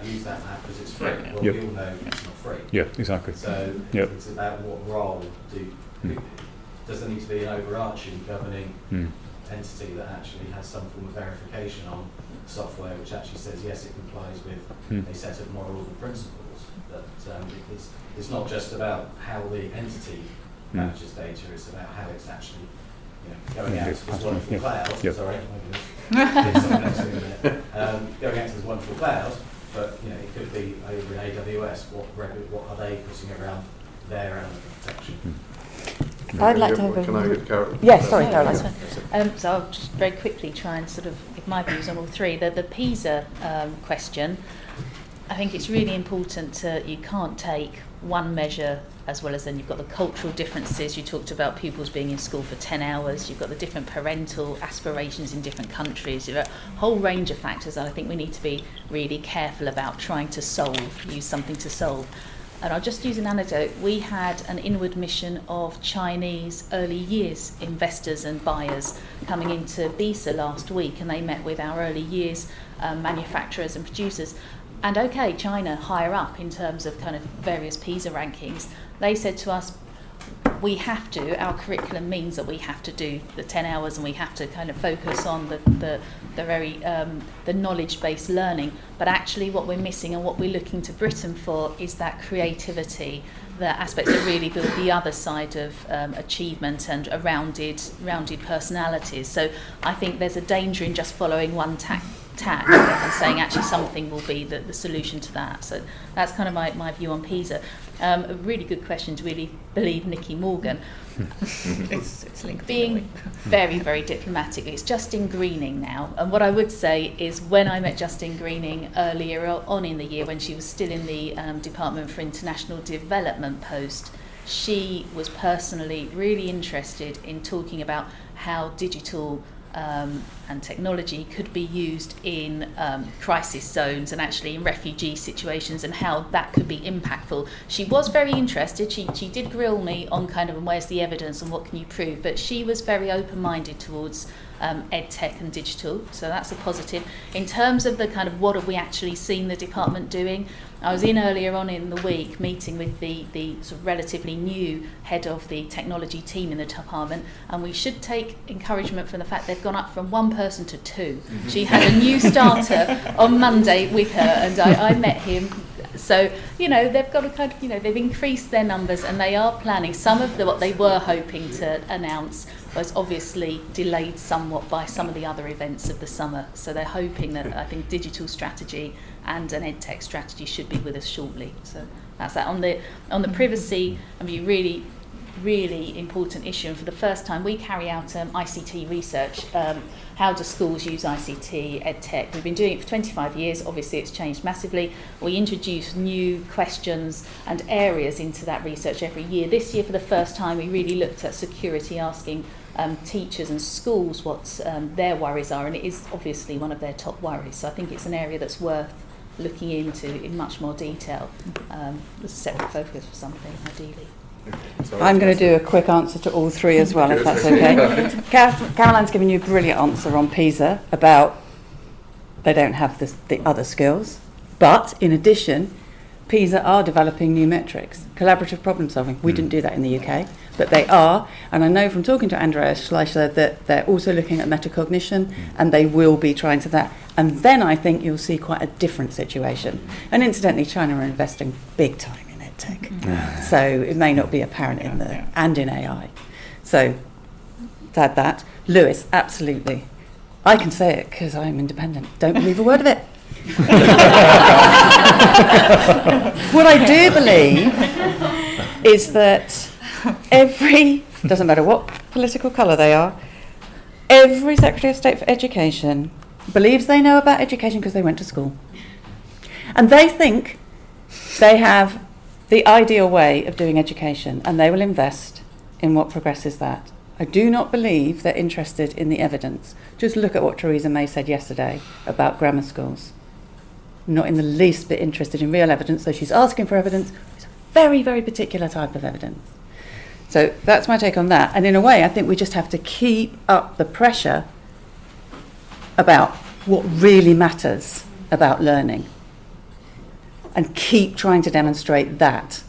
Use that app because it's free. Well, we all know it's not free. Yeah, exactly. So it's about what role does there need to be an overarching governing entity that actually has some form of verification on software which actually says yes, it complies with a set of morals and principles. That it's not just about how the entity manages data; it's about how it's actually going out to this wonderful cloud. Sorry, going out to this wonderful cloud, but it could be over in AWS. What are they putting around their element of protection? I'd like to have Can I get Carol? Yes, sorry, Carol. So I'll just very quickly try and sort of give my views on all 3. The PISA question, I think it's really important you can't take one measure as well as then you've got the cultural differences. You talked about pupils being in school for 10 hours. You've got the different parental aspirations in different countries. You've got a whole range of factors that I think we need to be really careful about trying to use something to solve. And I'll just use an anecdote. We had an inward mission of Chinese early years investors and buyers coming into BESA last week, and they met with our early years manufacturers and producers. And okay, China higher up in terms of kind of various PISA rankings, they said to us, we have to, our curriculum means that we have to do the 10 hours and we have to kind of focus on the very the knowledge-based learning. But actually what we're missing and what we're looking to Britain for is that creativity, the aspects that really build the other side of achievement and rounded personalities. So I think there's a danger in just following one tack tack and saying actually something will be the solution to that. So that's kind of my view on PISA. A really good question to really believe Nikki Morgan. It's linked. Being very, very diplomatic, it's Justine Greening now. And what I would say is when I met Justine Greening earlier on in the year, when she was still in the Department for International Development post, she was personally really interested in talking about how digital and technology could be used in crisis zones and actually in refugee situations, and how that could be impactful. She was very interested. She did grill me on kind of where's the evidence and what can you prove, but she was very open-minded towards EdTech and digital, so that's a positive. In terms of the kind of what have we actually seen the department doing, I was in earlier on in the week meeting with the sort of relatively new head of the technology team in the department, and we should take encouragement from the fact they've gone up from one person to two. She had a new starter on Monday with her, and I met him. So, they've got to kind of, they've increased their numbers, and they are planning. Some of what they were hoping to announce was obviously delayed somewhat by some of the other events of the summer. So they're hoping that, I think, digital strategy and an EdTech strategy should be with us shortly. So that's that. On the privacy, really, really important issue. And for the first time, we carry out ICT research. How do schools use ICT, EdTech? We've been doing it for 25 years. Obviously, it's changed massively. We introduce new questions and areas into that research every year. This year, for the first time, we really looked at security, asking teachers and schools what their worries are, and it is obviously one of their top worries. So I think it's an area that's worth looking into in much more detail. As a separate focus for something, ideally. I'm going to do a quick answer to all three as well, if that's okay. Caroline's given you a brilliant answer on PISA about they don't have the other skills, but in addition, PISA are developing new metrics, collaborative problem solving. We didn't do that in the UK, but they are, and I know from talking to Andrea Schleicher that they're also looking at metacognition, and they will be trying to that. And then I think you'll see quite a different situation. And incidentally, China are investing big time in EdTech, so it may not be apparent in and in AI. So to add that, Lewis, absolutely. I can say it because I'm independent. Don't believe a word of it. What I do believe is that doesn't matter what political colour they are, every Secretary of State for Education believes they know about education because they went to school. And they think they have the ideal way of doing education, and they will invest in what progresses that. I do not believe they're interested in the evidence. Just look at what Theresa May said yesterday about grammar schools. Not in the least bit interested in real evidence, so she's asking for evidence. It's a very, very particular type of evidence. So that's my take on that. And in a way, I think we just have to keep up the pressure about what really matters about learning and keep trying to demonstrate that.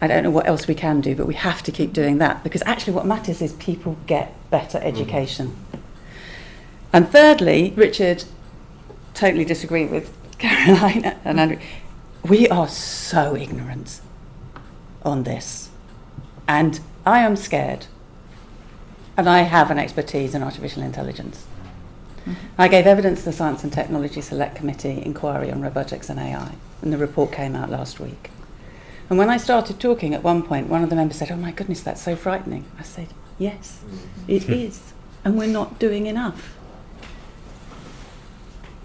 I don't know what else we can do, but we have to keep doing that, because actually what matters is people get better education. And thirdly, Richard, totally disagree with Caroline and Andrew. We are so ignorant on this. And I am scared. And I have an expertise in artificial intelligence. I gave evidence to the Science and Technology Select Committee inquiry on robotics and AI, and the report came out last week. And when I started talking at one point, one of the members said, "Oh my goodness, that's so frightening." I said, "Yes, it is, and we're not doing enough."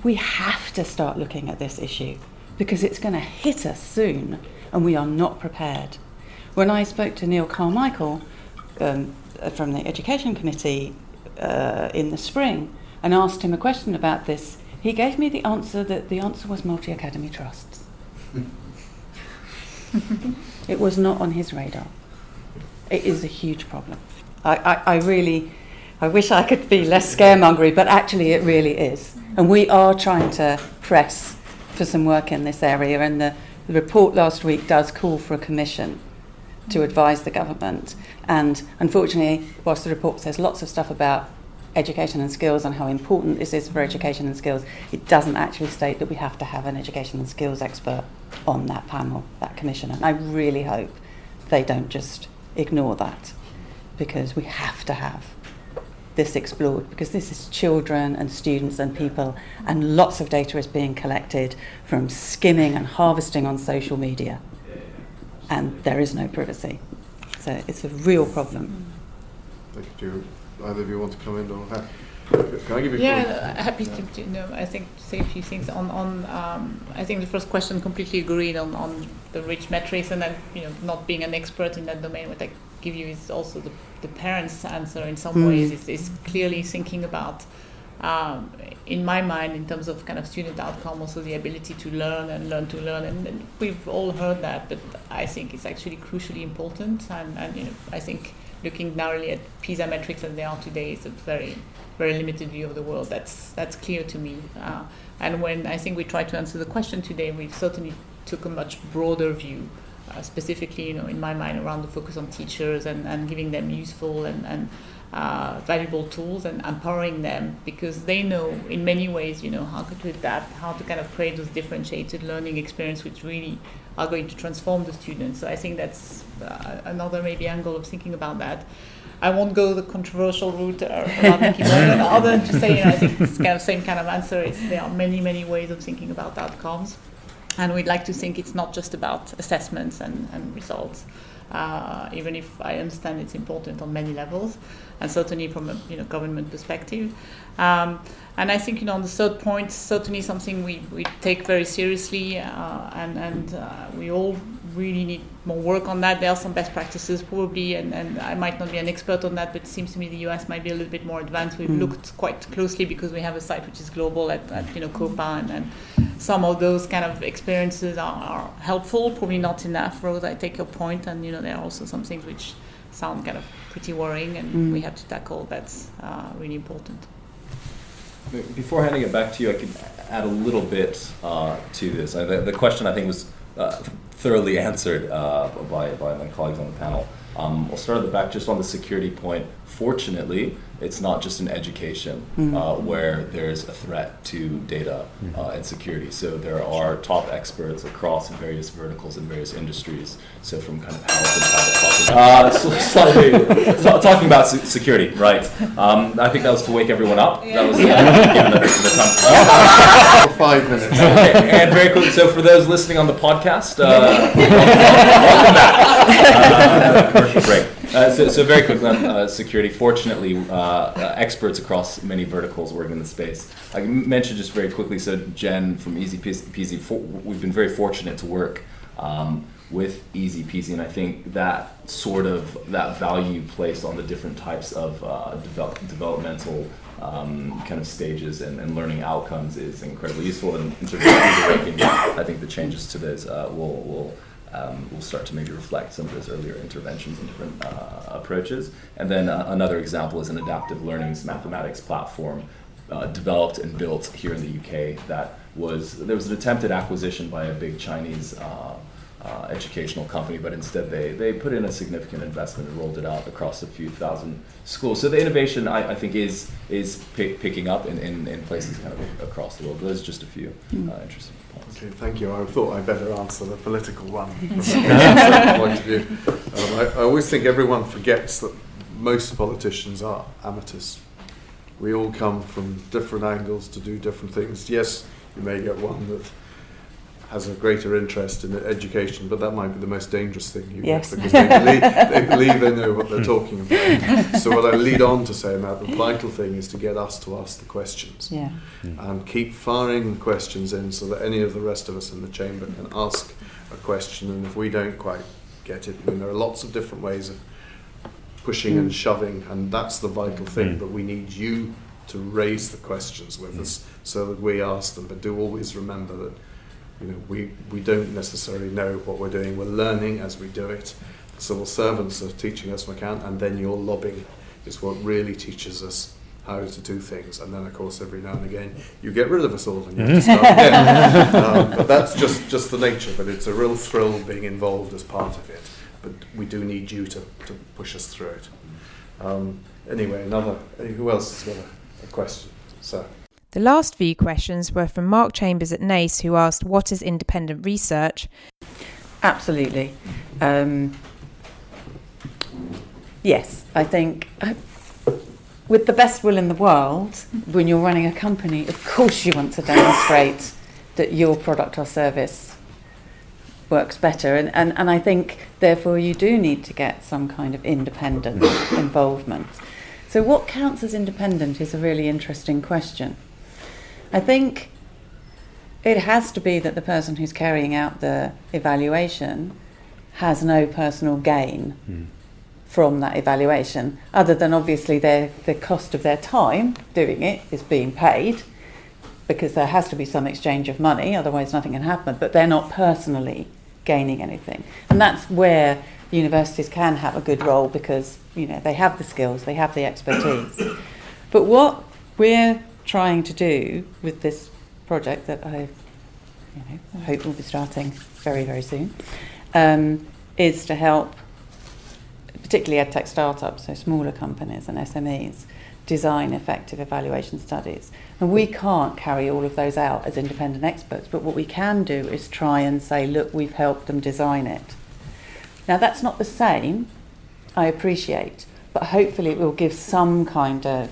We have to start looking at this issue because it's going to hit us soon, and we are not prepared. When I spoke to Neil Carmichael from the Education Committee in the spring and asked him a question about this, he gave me the answer that the answer was multi-academy trusts. It was not on his radar. It is a huge problem. I wish I could be less scaremongery, but actually it really is. And we are trying to press for some work in this area, and the report last week does call for a commission to advise the government. And unfortunately, whilst the report says lots of stuff about education and skills and how important this is for education and skills, it doesn't actually state that we have to have an education and skills expert on that panel, that commission. And I really hope they don't just ignore that, because we have to have this explored, because this is children and students and people, and lots of data is being collected from skimming and harvesting on social media, and there is no privacy. So it's a real problem. Thank you. Do either of you want to come in? Or can I give you? Happy to I think to say a few things on I think the first question completely agreed on the rich metrics, and that not being an expert in that domain, what I give you is also the parents' answer in some ways is clearly thinking about in my mind in terms of kind of student outcome, also the ability to learn to learn, and we've all heard that, but I think it's actually crucially important, and I think looking narrowly at PISA metrics as they are today is a very, very limited view of the world. That's clear to me. And when I think we tried to answer the question today, we certainly took a much broader view, specifically, in my mind, around the focus on teachers and giving them useful and valuable tools and empowering them, because they know in many ways, how to adapt, how to kind of create those differentiated learning experience which really are going to transform the students. So I think that's another maybe angle of thinking about that. I won't go the controversial route around making learning, other than to say, I think it's kind of same kind of answer. There are many, many ways of thinking about outcomes, and we'd like to think it's not just about assessments and results, even if I understand it's important on many levels, and certainly from a government perspective. And I think on the third point, certainly something we take very seriously, and we all really need more work on that. There are some best practices probably, and I might not be an expert on that, but it seems to me the US might be a little bit more advanced. We've looked quite closely because we have a site which is global at COPA, and some of those kind of experiences are helpful, probably not enough. Rose, I take your point, and there are also some things which sound kind of pretty worrying, and we have to tackle. That's really important. Before handing it back to you, I could add a little bit to this. The question, I think, was thoroughly answered by my colleagues on the panel. I'll start at the back just on the security point. Fortunately, it's not just in education where there's a threat to data and security. So there are top experts across various verticals and various industries. So from kind of health and private slightly talking about security, right? I think that was to wake everyone up. That was given the time. For 5 minutes. Okay. And very quickly, so for those listening on the podcast, welcome back. Commercial break. So very quickly on security. Fortunately, experts across many verticals work in the space. I mentioned just very quickly, so Jen from Easy Peasy, we've been very fortunate to work with Easy Peasy, and I think that value placed on the different types of developmental kind of stages and learning outcomes is incredibly useful. And in terms of ranking, I think the changes to this will start to maybe reflect some of those earlier interventions and different approaches. And then another example is an adaptive learning's mathematics platform developed and built here in the UK. There was an attempted acquisition by a big Chinese educational company, but instead they put in a significant investment and rolled it out across a few thousand schools. So the innovation, I think, is picking up in places kind of across the world. Those are just a few interesting points. Okay, thank you. I thought I'd better answer the political one from a point of view. I always think everyone forgets that most politicians are amateurs. We all come from different angles to do different things. Yes, you may get one that has a greater interest in education, but that might be the most dangerous thing you get, because they believe they know what they're talking about. So what I lead on to say about the vital thing is to get us to ask the questions, and keep firing questions in so that any of the rest of us in the chamber can ask a question, and if we don't quite get it, there are lots of different ways of pushing and shoving, and that's the vital thing, that we need you to raise the questions with us so that we ask them. But do always remember that we don't necessarily know what we're doing. We're learning as we do it. The civil servants are teaching us what we can, and then your lobbying is what really teaches us how to do things. And then, of course, every now and again, you get rid of us all and you have to start again. But that's just the nature. But it's a real thrill being involved as part of it. But we do need you to push us through it. Anyway, who else has got a question? So. The last few questions were from Mark Chambers at NACE, who asked, what is independent research? Absolutely. Yes, I think with the best will in the world, when you're running a company, of course you want to demonstrate that your product or service works better. And I think, therefore, you do need to get some kind of independent involvement. So what counts as independent is a really interesting question. I think it has to be that the person who's carrying out the evaluation has no personal gain from that evaluation, other than obviously the cost of their time doing it is being paid, because there has to be some exchange of money, otherwise nothing can happen, but they're not personally gaining anything. And that's where universities can have a good role, because they have the skills, they have the expertise. But what we're trying to do with this project that I hope will be starting very, very soon, is to help particularly edtech startups, so smaller companies and SMEs, design effective evaluation studies. And we can't carry all of those out as independent experts, but what we can do is try and say, look, we've helped them design it. Now, that's not the same, I appreciate, but hopefully it will give some kind of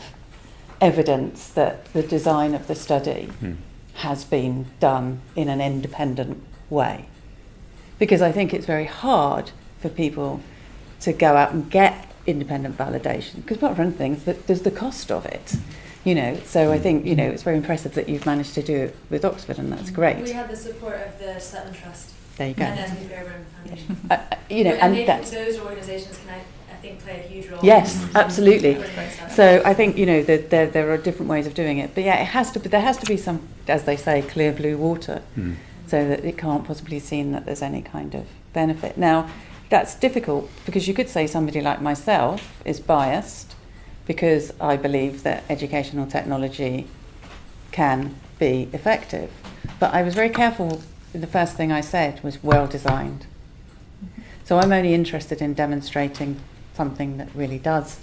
evidence that the design of the study has been done in an independent way. Because I think it's very hard for people to go out and get independent validation, because part of one thing is that there's the cost of it, so I think it's very impressive that you've managed to do it with Oxford, and that's great. We had the support of the Sutton Trust. There you go. And Esme Fairbairn Foundation. And that's, those organisations can I think play a huge role. yes, absolutely. So So I think that there are different ways of doing it, but there has to be some, as they say, clear blue water, so that it can't possibly seem that there's any kind of benefit. Now, that's difficult, because you could say somebody like myself is biased because I believe that educational technology can be effective. But I was very careful. The first thing I said was well designed. So I'm only interested in demonstrating something that really does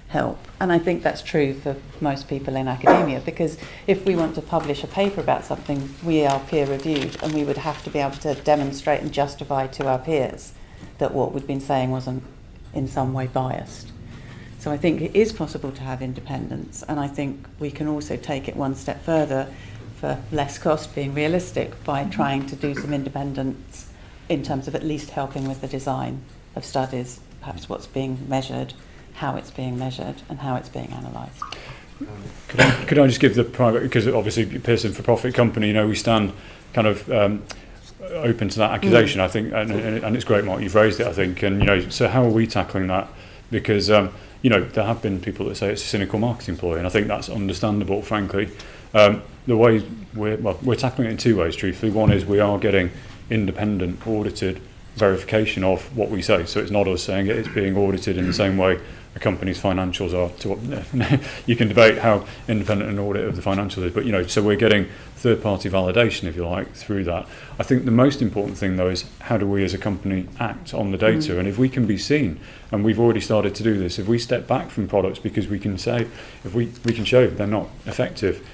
help. And I think that's true for most people in academia, because if we want to publish a paper about something, we are peer reviewed, and we would have to be able to demonstrate and justify to our peers that what we've been saying wasn't in some way biased. So I think it is possible to have independence, and I think we can also take it one step further for less cost, being realistic, by trying to do some independence in terms of at least helping with the design of studies, perhaps what's being measured, how it's being measured, and how it's being analysed. Could I just give the private, because obviously Pearson for-profit company, we stand kind of open to that accusation, I think, and it's great, Mark, you've raised it, I think, and so how are we tackling that? Because there have been people that say it's a cynical marketing ploy, and I think that's understandable, frankly. The way we're tackling it in two ways, truthfully. One is we are getting independent, audited verification of what we say, so it's not us saying it, it's being audited in the same way a company's financials are. You can debate how independent an audit of the financials is, but so we're getting third-party validation, if you like, through that. I think the most important thing, though, is how do we as a company act on the data, and if we can be seen, and we've already started to do this, if we step back from products because we can say, if we can show they're not effective,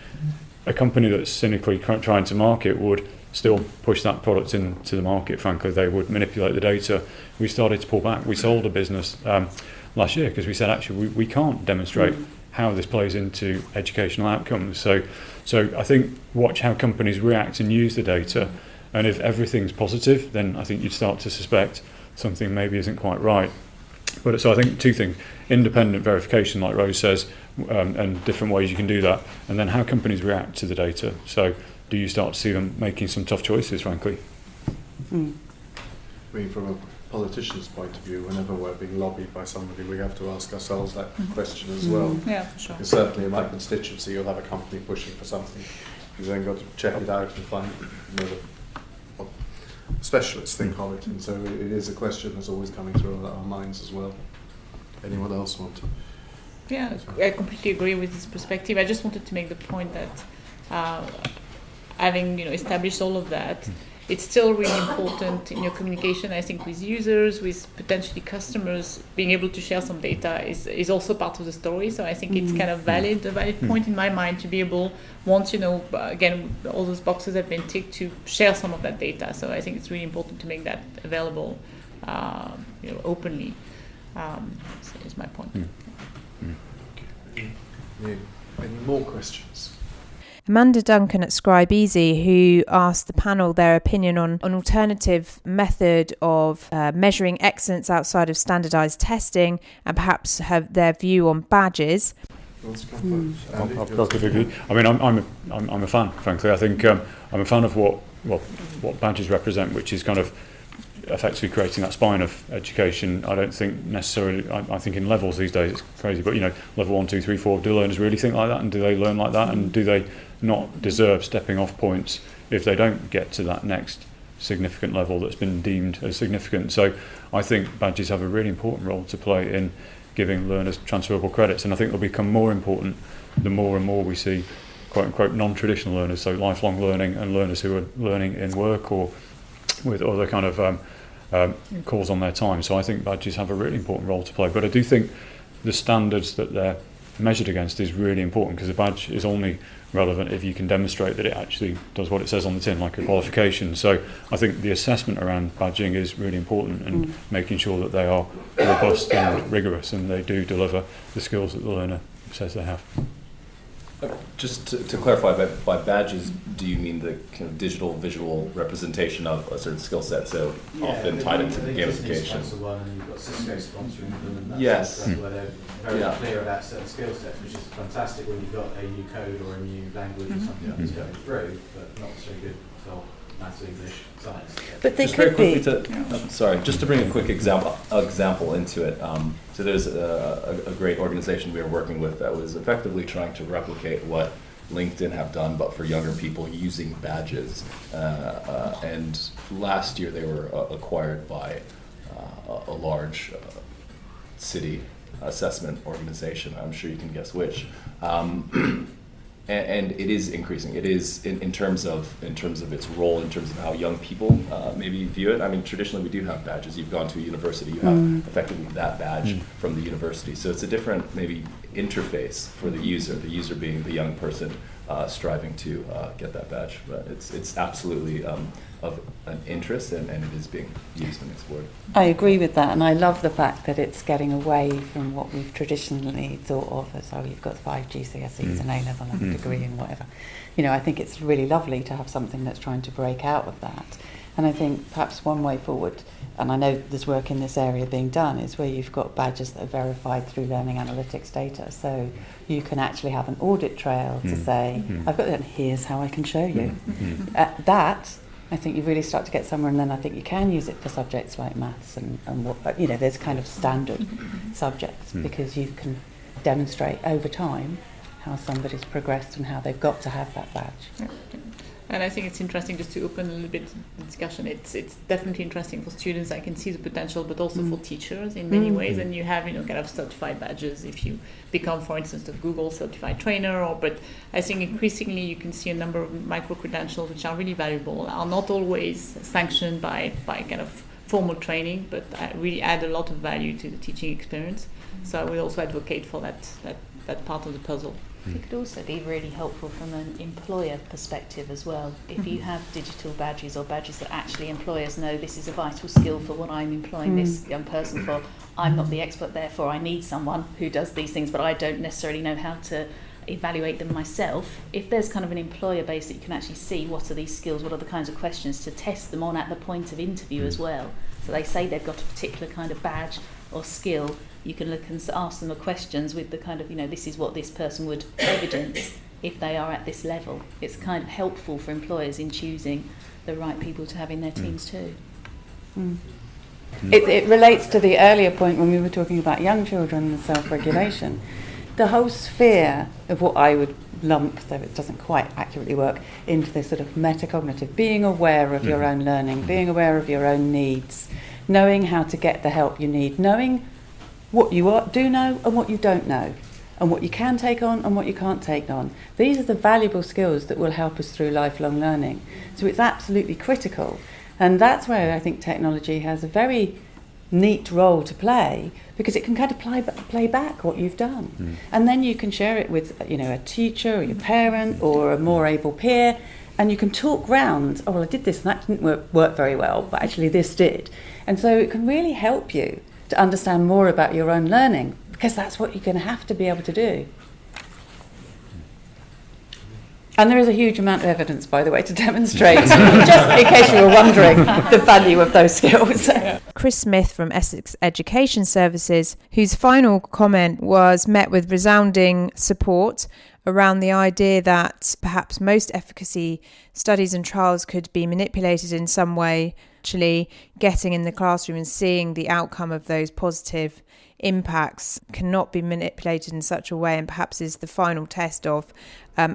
a company that's cynically trying to market would still push that product into the market, frankly. They would manipulate the data. We started to pull back. We sold a business last year because we said, actually, we can't demonstrate how this plays into educational outcomes. So I think watch how companies react and use the data, and if everything's positive, then I think you'd start to suspect something maybe isn't quite right. But so I think two things: independent verification, like Rose says, and different ways you can do that, and then how companies react to the data. So do you start to see them making some tough choices, frankly? I mean, from a politician's point of view, whenever we're being lobbied by somebody, we have to ask ourselves that question as well. Yeah, for sure. And certainly in my constituency, you'll have a company pushing for something. You've then got to check it out and find what specialists think of it. And so it is a question that's always coming through our minds as well. Anyone else want to? Yeah, I completely agree with this perspective. I just wanted to make the point that having established all of that, it's still really important in your communication, I think, with users, with potentially customers. Being able to share some data is also part of the story. So I think it's kind of a valid point in my mind to be able, once, again, all those boxes have been ticked, to share some of that data. So I think it's really important to make that available openly. Is my point. Any more questions? Amanda Duncan at Scribe Easy, who asked the panel their opinion on an alternative method of measuring excellence outside of standardised testing, and perhaps have their view on badges. I'll give a view. I mean, I'm a fan, frankly. I think I'm a fan of what badges represent, which is kind of effectively creating that spine of education. I don't think necessarily, I think in levels these days it's crazy, but level 1, 2, 3, 4, do learners really think like that, and do they learn like that, and do they not deserve stepping off points if they don't get to that next significant level that's been deemed as significant? So I think badges have a really important role to play in giving learners transferable credits, and I think they'll become more important the more and more we see quote unquote non-traditional learners, so lifelong learning and learners who are learning in work or with other kind of calls on their time. So I think badges have a really important role to play, but I do think the standards that they're measured against is really important, because a badge is only relevant if you can demonstrate that it actually does what it says on the tin, like a qualification. So I think the assessment around badging is really important, and making sure that they are robust and rigorous and they do deliver the skills that the learner says they have. Just to clarify, by badges, do you mean the kind of digital visual representation of a certain skill set, so often tied into the gamification? One, and you've got Cisco sponsoring them, and that's Yes. where they're very clear about certain skill sets, which is fantastic when you've got a new code or a new language or something that's going through, but not so good for maths, English, science. But they Just very could be. quickly just to bring a quick example into it. So there's a great organization we were working with that was effectively trying to replicate what LinkedIn have done, but for younger people using badges. And last year they were acquired by a large city assessment organization. I'm sure you can guess which. And it is increasing. It is in terms of its role, in terms of how young people maybe view it. I mean, traditionally we do have badges. You've gone to a university, you have effectively that badge from the university. So it's a different maybe interface for the user being the young person striving to get that badge. But it's absolutely of an interest, and it is being used and explored. I agree with that, and I love the fact that it's getting away from what we've traditionally thought of as, oh, you've got 5 GCSEs and A-level and a degree and whatever. I think it's really lovely to have something that's trying to break out of that. And I think perhaps one way forward, and I know there's work in this area being done, is where you've got badges that are verified through learning analytics data. So you can actually have an audit trail to say, I've got that, and here's how I can show you. That, I think you really start to get somewhere, and then I think you can use it for subjects like maths and what, there's kind of standard subjects, because you can demonstrate over time how somebody's progressed and how they've got to have that badge. And I think it's interesting, just to open a little bit the discussion, it's definitely interesting for students. I can see the potential, but also for teachers in many ways. And you have, kind of certified badges if you become, for instance, a Google certified trainer. But I think increasingly you can see a number of micro-credentials which are really valuable, are not always sanctioned by kind of formal training, but really add a lot of value to the teaching experience. So I will also advocate for that part of the puzzle. It could also be really helpful from an employer perspective as well. If you have digital badges or badges that actually employers know this is a vital skill for what I'm employing this young person for, I'm not the expert, therefore I need someone who does these things, but I don't necessarily know how to evaluate them myself. If there's kind of an employer base that you can actually see what are these skills, what are the kinds of questions to test them on at the point of interview as well. So they say they've got a particular kind of badge or skill, you can look and ask them the questions with the kind of, this is what this person would evidence if they are at this level. It's kind of helpful for employers in choosing the right people to have in their teams too. It relates to the earlier point when we were talking about young children and self-regulation. The whole sphere of what I would lump, though it doesn't quite accurately work, into this sort of metacognitive, being aware of your own learning, being aware of your own needs, knowing how to get the help you need, knowing what you do know and what you don't know, and what you can take on and what you can't take on. These are the valuable skills that will help us through lifelong learning. So it's absolutely critical. And that's where I think technology has a very neat role to play, because it can kind of play back what you've done. And then you can share it with a teacher or your parent or a more able peer, and you can talk round, oh, well, I did this and that didn't work very well, but actually this did. And so it can really help you to understand more about your own learning, because that's what you're going to have to be able to do. And there is a huge amount of evidence, by the way, to demonstrate, just in case you were wondering, the value of those skills. Chris Smith from Essex Education Services, whose final comment was met with resounding support around the idea that perhaps most efficacy studies and trials could be manipulated in some way, actually getting in the classroom and seeing the outcome of those positive impacts cannot be manipulated in such a way, and perhaps is the final test of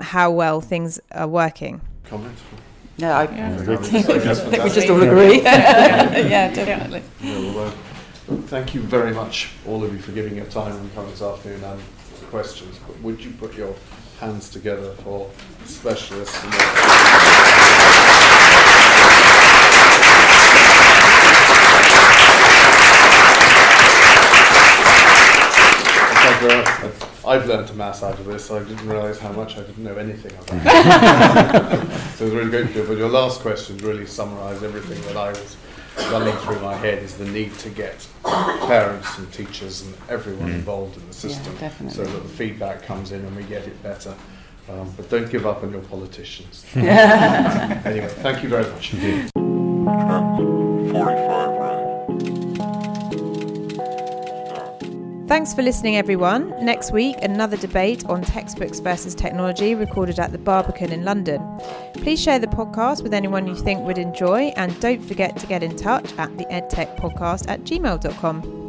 how well things are working. Comments? Yeah, I think we just all agree. Yeah, definitely. Well, thank you very much, all of you, for giving your time and coming this afternoon and for questions. But would you put your hands together for specialists? I've learned to maths out of this, so I didn't realise how much I didn't know anything about it. So it was really great to do. But your last question really summarised everything that I was running through my head, is the need to get parents and teachers and everyone involved in the system, so that the feedback comes in and we get it better. But don't give up on your politicians. Anyway, thank you very much indeed. Thanks for listening, everyone. Next week, another debate on textbooks versus technology, recorded at the Barbican in London. Please share the podcast with anyone you think would enjoy, and don't forget to get in touch at the edtechpodcast@gmail.com.